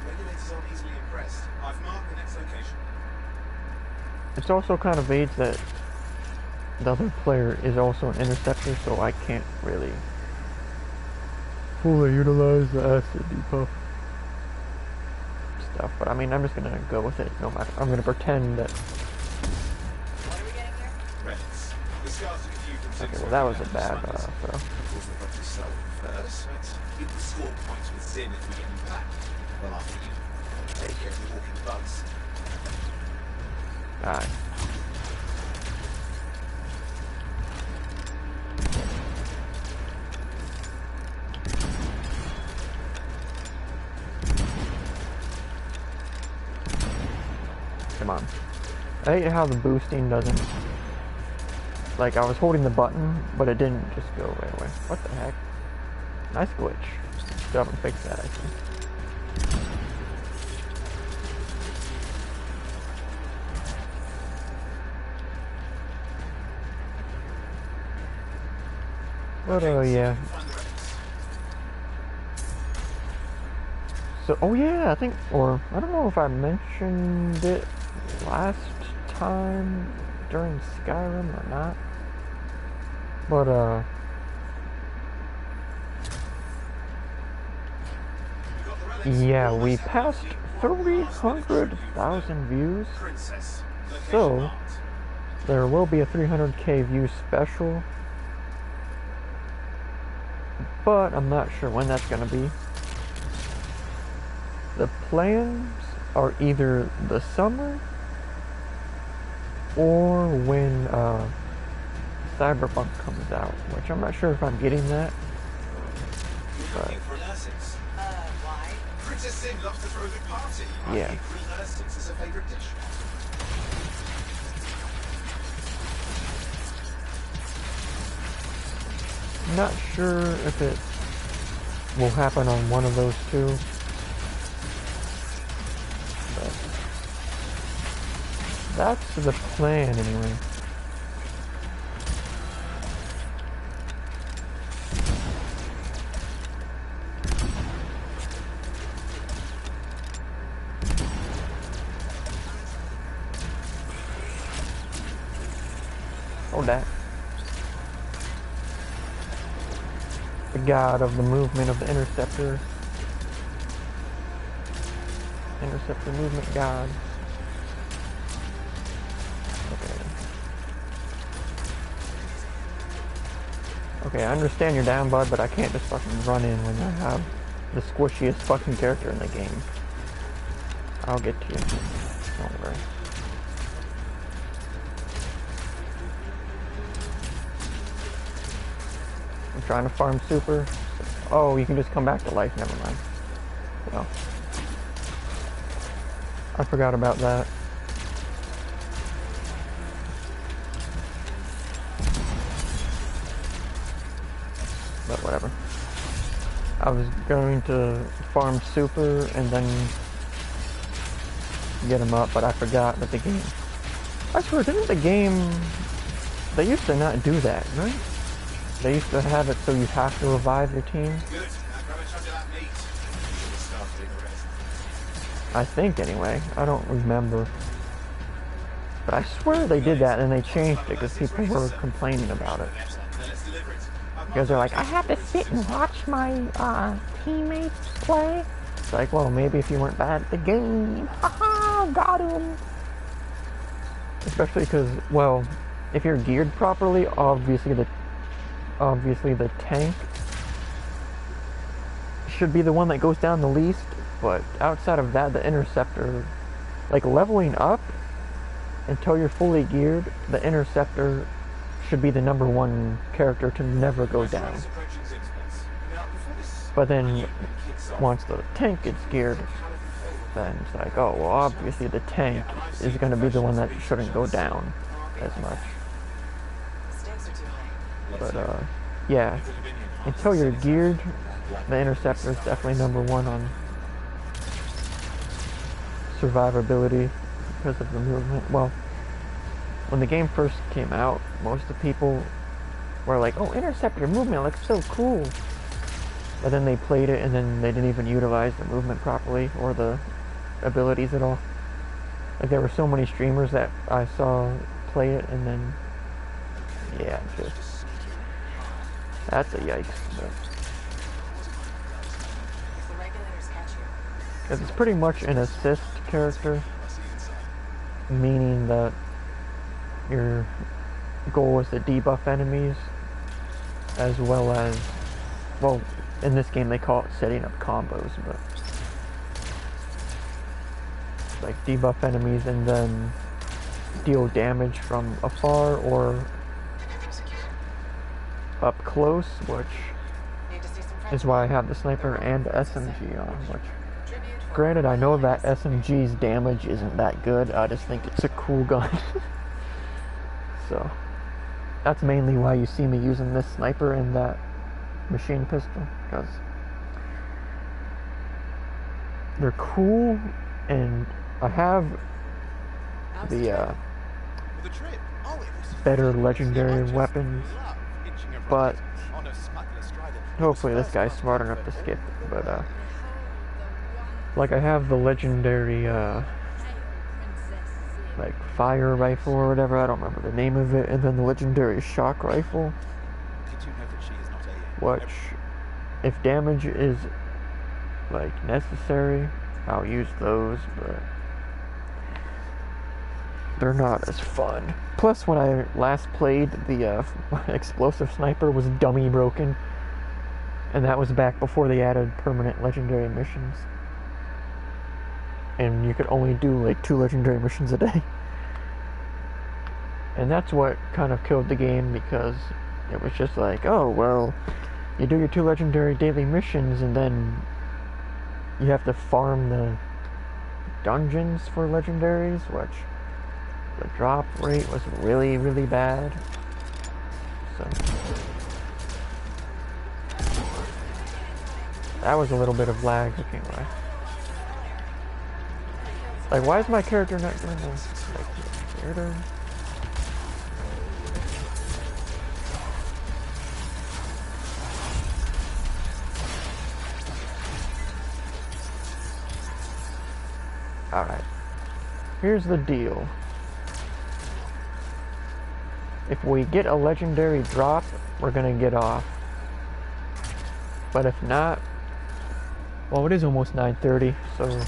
I've marked the next location. it's also kind of vague that the other player is also an interceptor, so I can't really fully utilize the acid debuff stuff. But I mean, I'm just gonna go with it. No matter, I'm gonna pretend that. What are we getting here? Relics. The scars took a few from Okay, Sim's well that was a weapon bad smugglers. throw. Of course, they've got to sell them first, but it will score points with Sim if we get them back. Well, after you take care of the walking bugs. Alright. Come on. I hate how the boosting doesn't. Like, I was holding the button, but it didn't just go right away. What the heck? Nice glitch. Still haven't fixed that, I think. But, yeah. So, oh yeah, I think, or, I don't know if I mentioned it last time during Skyrim or not. But, yeah, we passed 300,000 views, so there will be a 300k view special, but I'm not sure when that's going to be. The plans are either the summer or when Cyberpunk comes out, which I'm not sure if I'm getting that. But Why? Princess Sim loves to throw a big party. Yeah. I think grilled ersatz is her favourite dish. not sure if it will happen on one of those two. But that's the plan anyway. Hold that. The god of the movement of the interceptor. Interceptor movement god. Okay. Okay, I understand you're down, bud, but I can't just fucking run in when I have the squishiest fucking character in the game. I'll get to you. Don't worry. I'm trying to farm super. Oh, you can just come back to life. Never mind. Well, I forgot about that. but whatever. I was going to farm super and then get him up, but I forgot that the game... I swear, didn't the game... They used to not do that, right? They used to have it so you have to revive your team. Good. Now grab a chunk of that meat. Should have started in the rest. I think, anyway. I don't remember. But I swear they did that and they changed it because people were complaining about it. Now let's deliver it. Because they're like, I have to sit and watch my teammates play. It's like, well, maybe if you weren't bad at the game. Haha, got him. Especially because, well, if you're geared properly, obviously the tank should be the one that goes down the least. But outside of that, the interceptor, like leveling up until you're fully geared, the interceptor should be the #1 character to never go down. But then once the tank gets geared, then it's like, oh, well, obviously the tank is going to be the one that shouldn't go down as much. But yeah, until you're geared, the interceptor is definitely #1 on survivability because of the movement. Well, when the game first came out, most of the people were like, oh, interceptor movement looks so cool. But then they played it and then they didn't even utilize the movement properly or the abilities at all. Like, there were so many streamers that I saw play it and then, yeah, just, that's a yikes. Because it's pretty much an assist character, meaning that your goal is to debuff enemies, as well as, well, in this game they call it setting up combos, but like debuff enemies and then deal damage from afar or up close, which is why I have the sniper and the SMG on, which, granted, I know that SMG's damage isn't that good, I just think it's a cool gun. So, that's mainly why you see me using this sniper and that machine pistol, because they're cool, and I have the better legendary weapons, but hopefully this guy's smart enough to skip it, but like I have the legendary like fire rifle or whatever, I don't remember the name of it, and then the legendary shock rifle, which, if damage is like necessary, I'll use those, but they're not as fun. Plus, when I last played, the explosive sniper was dummy broken, and that was back before they added permanent legendary missions. And you could only do like 2 legendary missions a day. And that's what kind of killed the game, because it was just like, oh, well, you do your 2 legendary daily missions and then you have to farm the dungeons for legendaries, which the drop rate was really, really bad. So that was a little bit of lag, I can't lie. Like, why is my character not doing this? Like, weirdo. Alright. Here's the deal. If we get a legendary drop, we're gonna get off. But if not, well, it is almost 9:30, so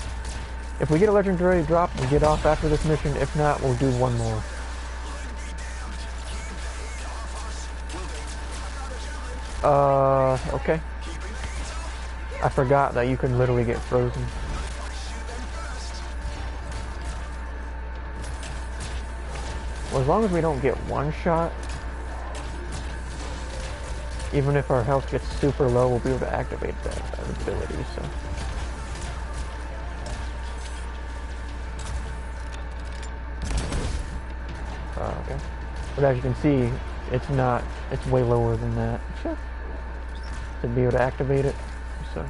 if we get a legendary drop, we'll get off after this mission. If not, we'll do one more. Okay. I forgot that you can literally get frozen. Well, as long as we don't get one shot, even if our health gets super low, we'll be able to activate that ability, so. Okay. But as you can see, it's way lower than that. to be able to activate it. So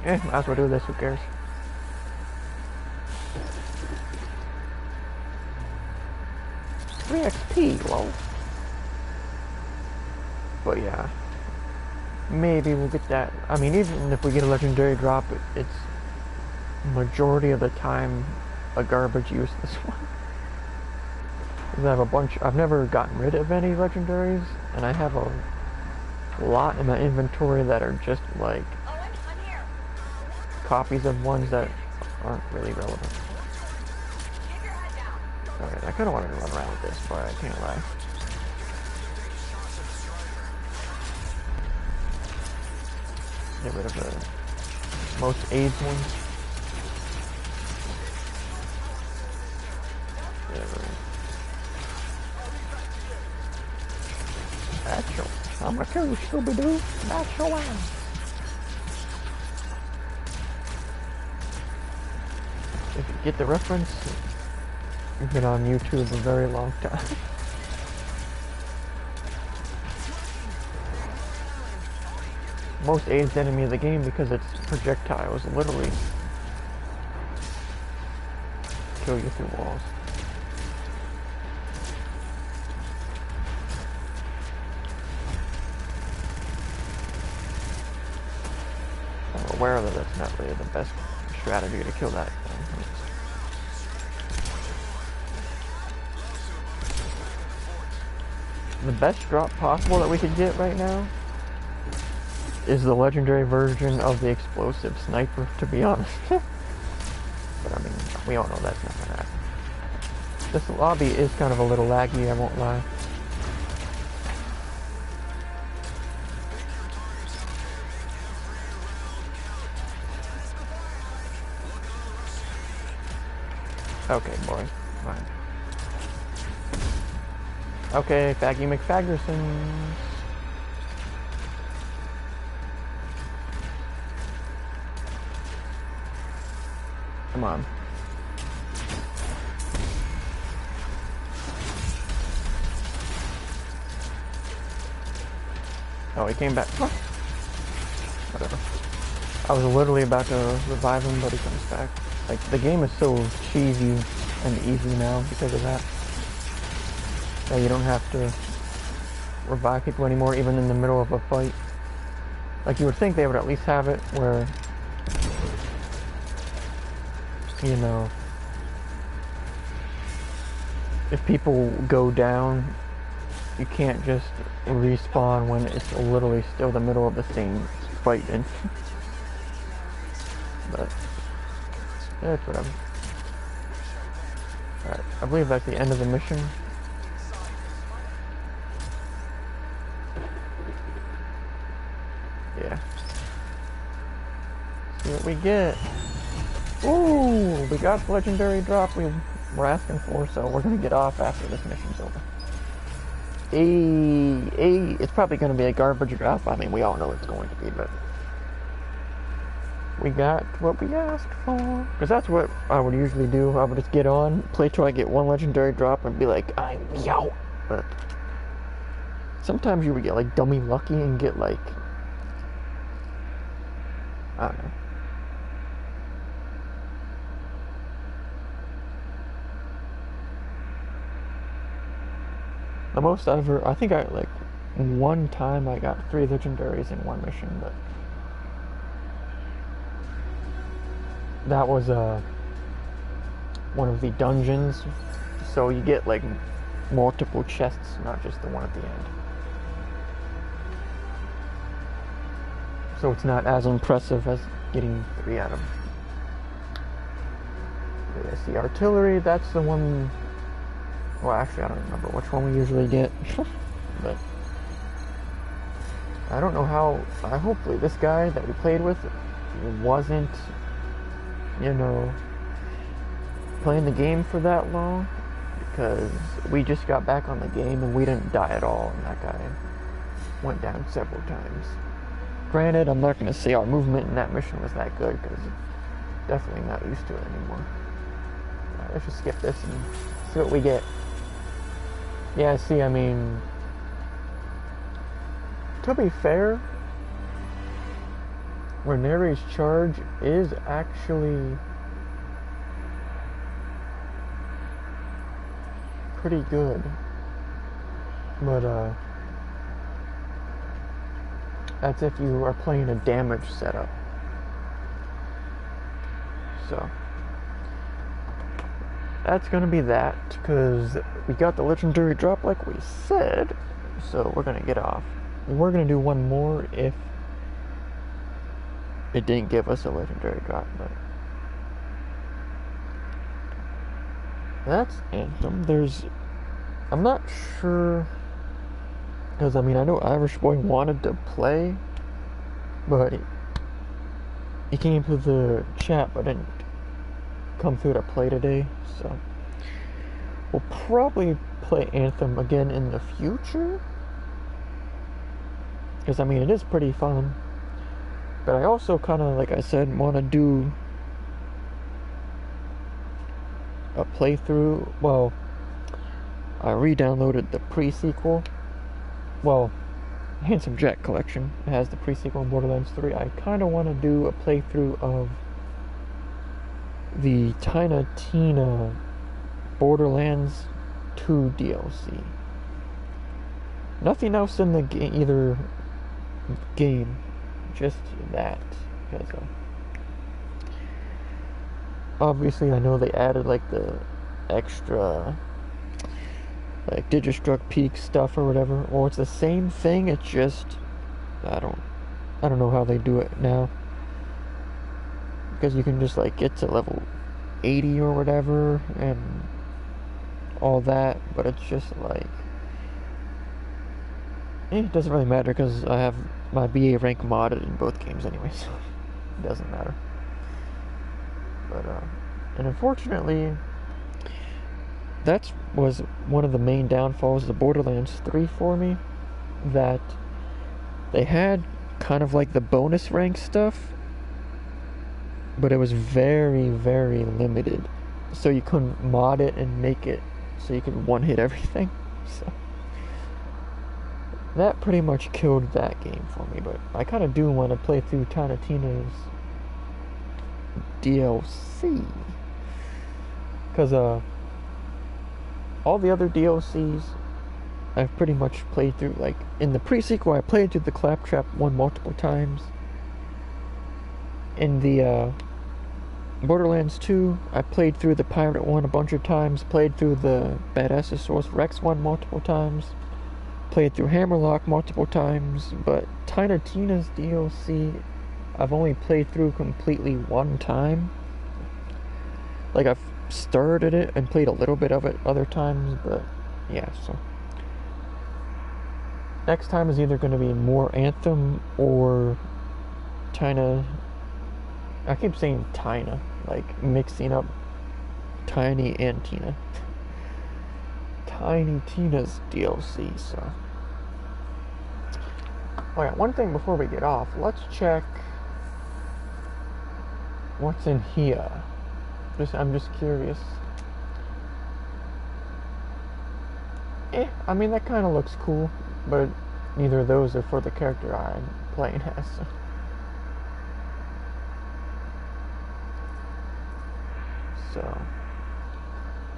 might as well do this, who cares? Free XP, lol. But yeah, maybe we'll get that. I mean, even if we get a legendary drop, it's majority of the time a garbage useless one. I have a bunch. I've never gotten rid of any legendaries, and I have a lot in my inventory that are just like I'm here. copies of ones that aren't really relevant. Keep your head down. Alright, I kind of wanted to run around with this, but I can't lie. Get rid of the most AIDS ones. That's your. I'm gonna kill you, Scooby-Doo. That's your ass. If you get the reference, you've been on YouTube a very long time. Most AIDS enemy of the game because its projectiles literally kill you through walls. I'm aware that that's not really the best strategy to kill that thing. The best drop possible that we could get right now is the legendary version of the explosive sniper, to be honest. But I mean, we all know that's not gonna happen. This lobby is kind of a little laggy, I won't lie. Okay, boy. Fine. Okay, Faggy McFaggersons. Come on. Oh, he came back. Huh. Whatever. I was literally about to revive him, but he comes back. Like, the game is so cheesy and easy now because of that. That you don't have to revive people anymore, even in the middle of a fight. Like, you would think they would at least have it where, you know, if people go down, you can't just respawn when it's literally still the middle of the same fight. But yeah, it's whatever. Alright, I believe that's the end of the mission. Yeah. See what we get. Ooh, we got the legendary drop we were asking for, so we're gonna get off after this mission's over. It's probably gonna be a garbage drop. I mean, we all know it's going to be, but we got what we asked for. Because that's what I would usually do. I would just get on, play till I get one legendary drop, and be like, I'm out. But sometimes you would get like dummy lucky and get like, I don't know. The most ever, I think like one time I got 3 legendaries in one mission, but that was one of the dungeons, so you get like multiple chests, not just the one at the end. So it's not as impressive as getting 3 out of them. There's the artillery, that's the one. Well, actually, I don't remember which one we usually get, but I don't know how. Hopefully, this guy that we played with wasn't, you know, playing the game for that long, because we just got back on the game and we didn't die at all, and that guy went down several times. Granted, I'm not going to say our movement in that mission was that good, because definitely not used to it anymore. Alright, let's just skip this and see what we get. Yeah, see, I mean, to be fair, Ranieri's charge is actually pretty good. But, that's if you are playing a damage setup. So, that's gonna be that, because we got the legendary drop like we said, so we're gonna get off. We're gonna do one more if it didn't give us a legendary drop, but that's Anthem. I'm not sure, because I mean, I know Irish Boy wanted to play, but he came through the chat but didn't come through to play today, so we'll probably play Anthem again in the future, because I mean, it is pretty fun. But I also kind of, like I said, want to do a playthrough. Well, I re-downloaded the pre-sequel. Well, Handsome Jack Collection. It has the pre-sequel in Borderlands 3. I kind of want to do a playthrough of the Tiny Tina Borderlands 2 DLC. Nothing else in the either game. Just that, because obviously I know they added like the extra like Digistruct Peak stuff or whatever, or it's the same thing, it's just I don't know how they do it now, because you can just like get to level 80 or whatever and all that, but it's just like it doesn't really matter, because I have my BA rank modded in both games anyway, so it doesn't matter. But, and unfortunately, that was one of the main downfalls of Borderlands 3 for me, that they had kind of like the bonus rank stuff, but it was very, very limited, so you couldn't mod it and make it so you could one-hit everything, so that pretty much killed that game for me. But I kind of do want to play through Tiny Tina's DLC, because all the other DLCs I've pretty much played through. Like in the pre-sequel, I played through the Claptrap one multiple times. In the Borderlands 2, I played through the Pirate one a bunch of times, played through the Badassosaurus Rex one multiple times, played through Hammerlock multiple times, but Tiny Tina's DLC I've only played through completely one time. Like, I've started it and played a little bit of it other times, but yeah, so next time is either going to be more Anthem or Tina. I keep saying Tina, like mixing up Tiny and Tina. Tiny Tina's DLC, so. Oh yeah, one thing before we get off, let's check what's in here. I'm just curious. I mean, that kind of looks cool, but neither of those are for the character I'm playing as. So,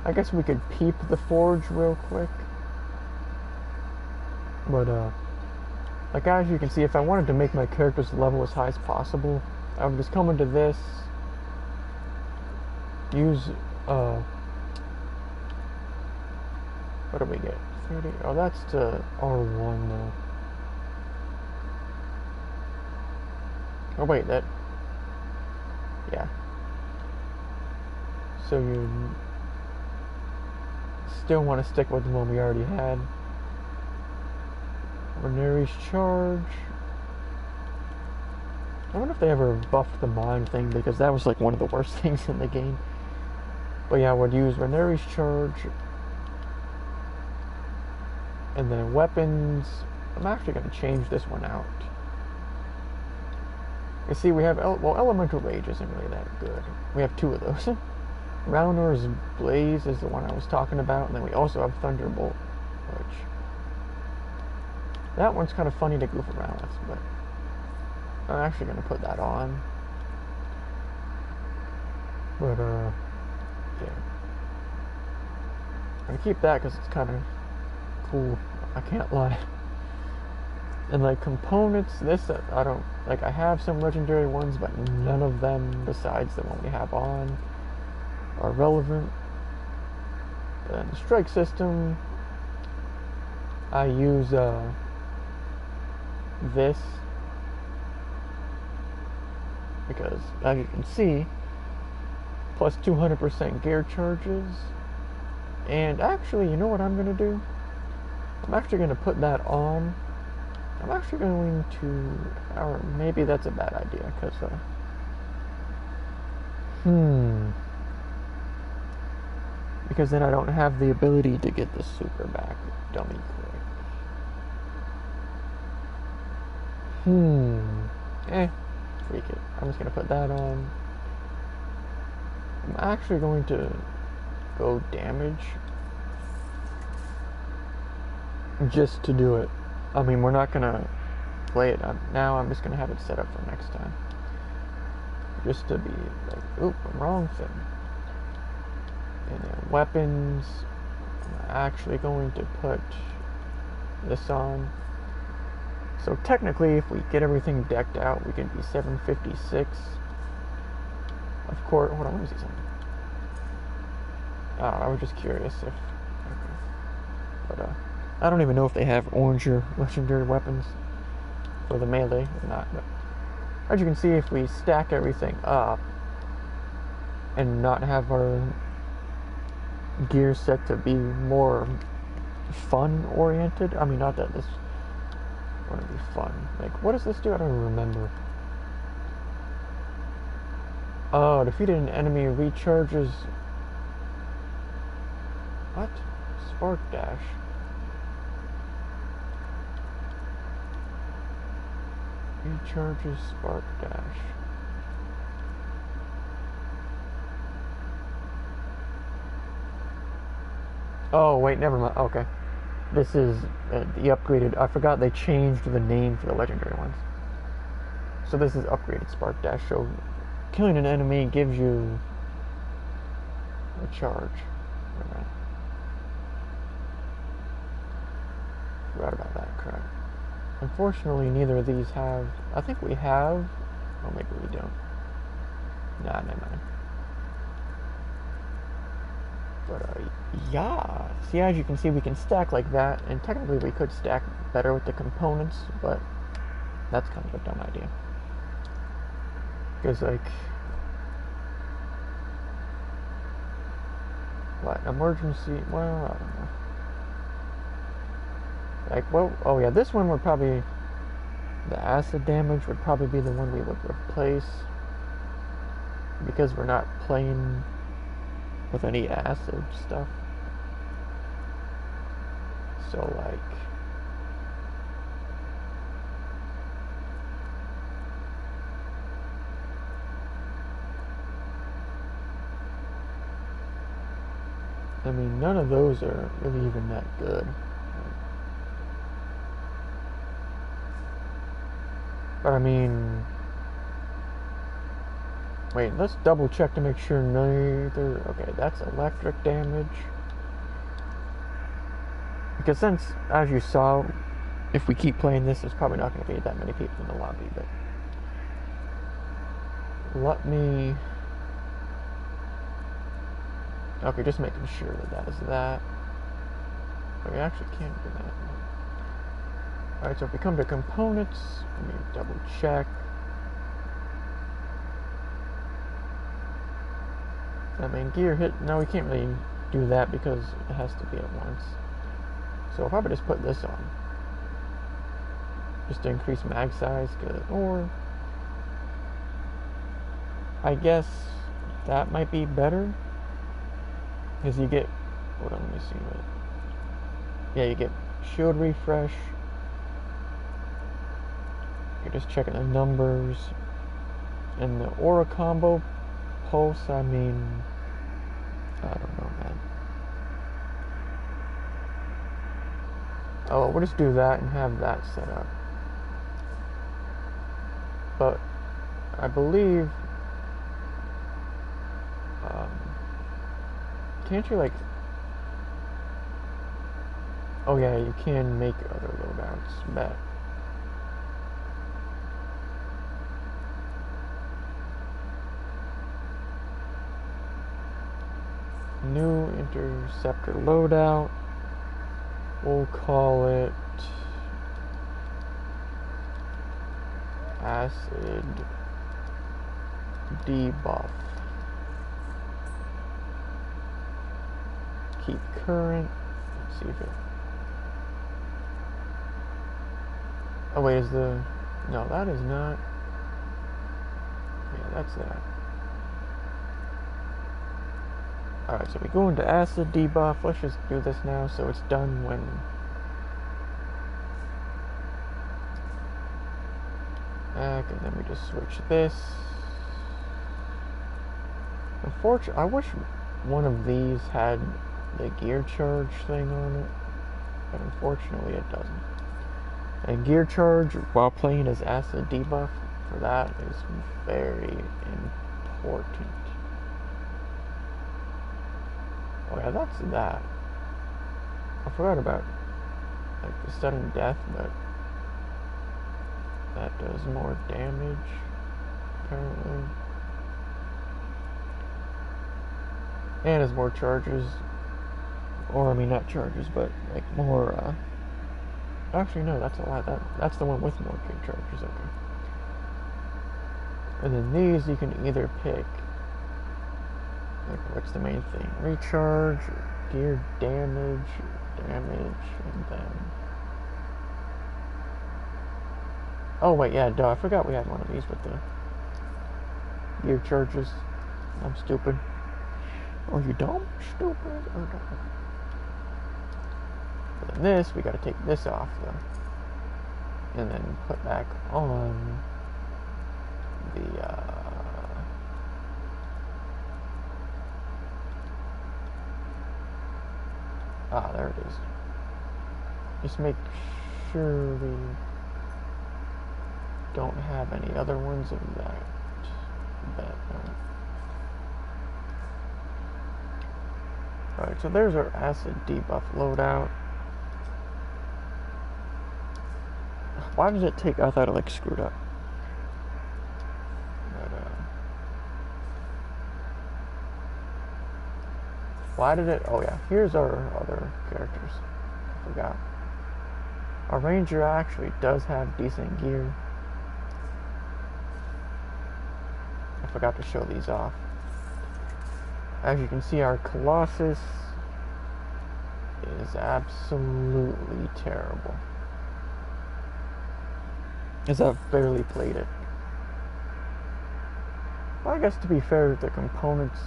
I guess we could peep the forge real quick. But, like as you can see, if I wanted to make my character's level as high as possible, I would just come into this, use, what do we get? 30? Oh, that's to R1 though. Oh wait, that, yeah. So you still want to stick with the one we already had. Ranieri's charge. I wonder if they ever buffed the mind thing, because that was like one of the worst things in the game. But yeah, I would use Ranieri's charge. And then weapons. I'm actually going to change this one out. You see, we have, well, Elemental Rage isn't really that good. We have two of those. Raunor's Blaze is the one I was talking about, and then we also have Thunderbolt. which that one's kind of funny to goof around with, but I'm actually going to put that on. But, yeah. I'm going to keep that because it's kind of cool. I can't lie. And, like, components, this, I don't, like, I have some legendary ones, but none of them, besides the one we have on, are relevant. And the strike system, I use, this, because, as you can see, plus 200% gear charges. And actually, you know what I'm going to do? I'm actually going to put that on. I'm actually going to, or maybe that's a bad idea, because, because then I don't have the ability to get the super back dummy quick. Freak it. I'm just going to put that on. I'm actually going to go damage just to do it. I mean, we're not going to play it now. I'm just going to have it set up for next time. Just to be like, oop, wrong thing. And then weapons, I'm actually going to put this on. So technically, if we get everything decked out, we can be 756. Of course, hold on, let me see something. I was just curious if, okay. But I don't even know if they have orange or legendary weapons for the melee or not. But as you can see, if we stack everything up and not have our gear set to be more fun oriented, I mean, not that this want to be fun. Like, what does this do? I don't remember. Oh, defeated an enemy recharges. What? Spark dash. Recharges spark dash. Oh, wait, never mind. Okay. This is the upgraded. I forgot they changed the name for the legendary ones. So this is upgraded spark dash. So killing an enemy gives you a charge. Forgot about that crap. Unfortunately, neither of these have. I think we have. Oh, maybe we don't. Nah, never mind. But yeah. See, as you can see, we can stack like that, and technically we could stack better with the components, but that's kind of a dumb idea. Because, like, what, emergency, well, I don't know. Like, well, oh yeah, this one would probably, the acid damage would probably be the one we would replace, because we're not playing with any acid stuff. So, like, I mean, none of those are really even that good. But I mean, wait, let's double check to make sure neither. Okay, that's electric damage. Because since, as you saw, if we keep playing this, there's probably not going to be that many people in the lobby. But let me. Okay, just making sure that that is that. But we actually can't do that. Alright, so if we come to components, let me double check. I mean, gear hit, no, we can't really do that because it has to be at once. So I'll probably just put this on. Just to increase mag size, or I guess that might be better. Because you get, hold on, let me see what. Yeah, you get shield refresh. You're just checking the numbers. And the aura combo pulse, I mean, I don't know, man. Oh, we'll just do that and have that set up. But I believe, can't you like, oh yeah, you can make other loadouts, bet. New interceptor loadout, we'll call it acid debuff. Keep current. Let's see if it. Oh wait, is the. No, that is not. Yeah, that's that. Alright, so we go into acid debuff. Let's just do this now so it's done when. Back, and then we just switch this. Unfortunately, I wish one of these had the gear charge thing on it, but unfortunately it doesn't. And gear charge while playing as acid debuff for that is very important. Oh yeah, that's that. I forgot about like the sudden death, but that does more damage apparently. And has more charges. Or I mean not charges, but like more actually no, that's a lot. That's the one with more gear charges, okay. And then these you can either pick like what's the main thing? Recharge, gear damage, and then oh wait, yeah, duh, I forgot we had one of these with the gear charges. I'm stupid. Are you dumb? Stupid or dumb? But then this, we gotta take this off though. And then put back on the there it is. Just make sure we don't have any other ones of that. Alright, so there's our acid debuff loadout. Why did it take? I thought it like screwed up. But, why did it? Oh yeah, here's our other characters. I forgot. Our ranger actually does have decent gear. I forgot to show these off. As you can see, our Colossus is absolutely terrible. As I've barely played it. Well, I guess to be fair, the components...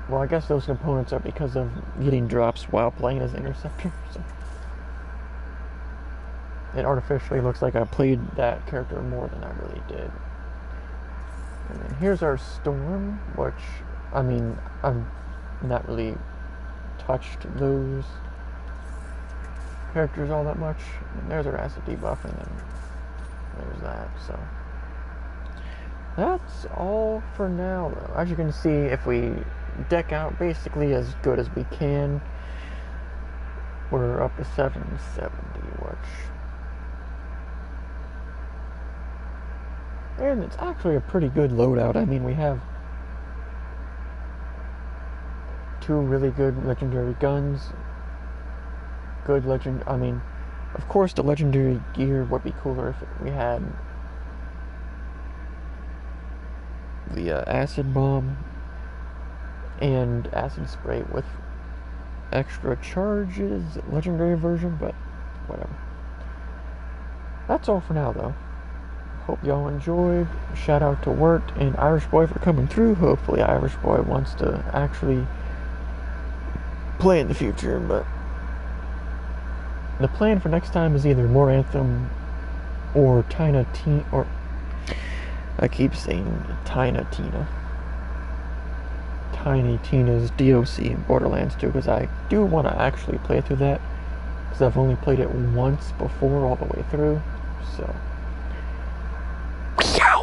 Well, I guess those components are because of getting drops while playing as Interceptor. So it artificially looks like I played that character more than I really did. And then here's our Storm, which, I mean, I've not really touched those characters all that much. And there's our acid debuff, and then there's that, so. That's all for now, though. As you can see, if we deck out basically as good as we can, we're up to 770, which... And it's actually a pretty good loadout. I mean, we have 2 really good legendary guns. I mean, of course the legendary gear would be cooler if we had the acid bomb and acid spray with extra charges, legendary version, but whatever. That's all for now, though. Hope y'all enjoyed. Shout out to Wirt and Irish Boy for coming through. Hopefully Irish Boy wants to actually play in the future, but the plan for next time is either more Anthem or Tina Tina, or I keep saying Tina Tina. Tiny Tina's DOC in Borderlands 2 because I do want to actually play through that because I've only played it once before all the way through. So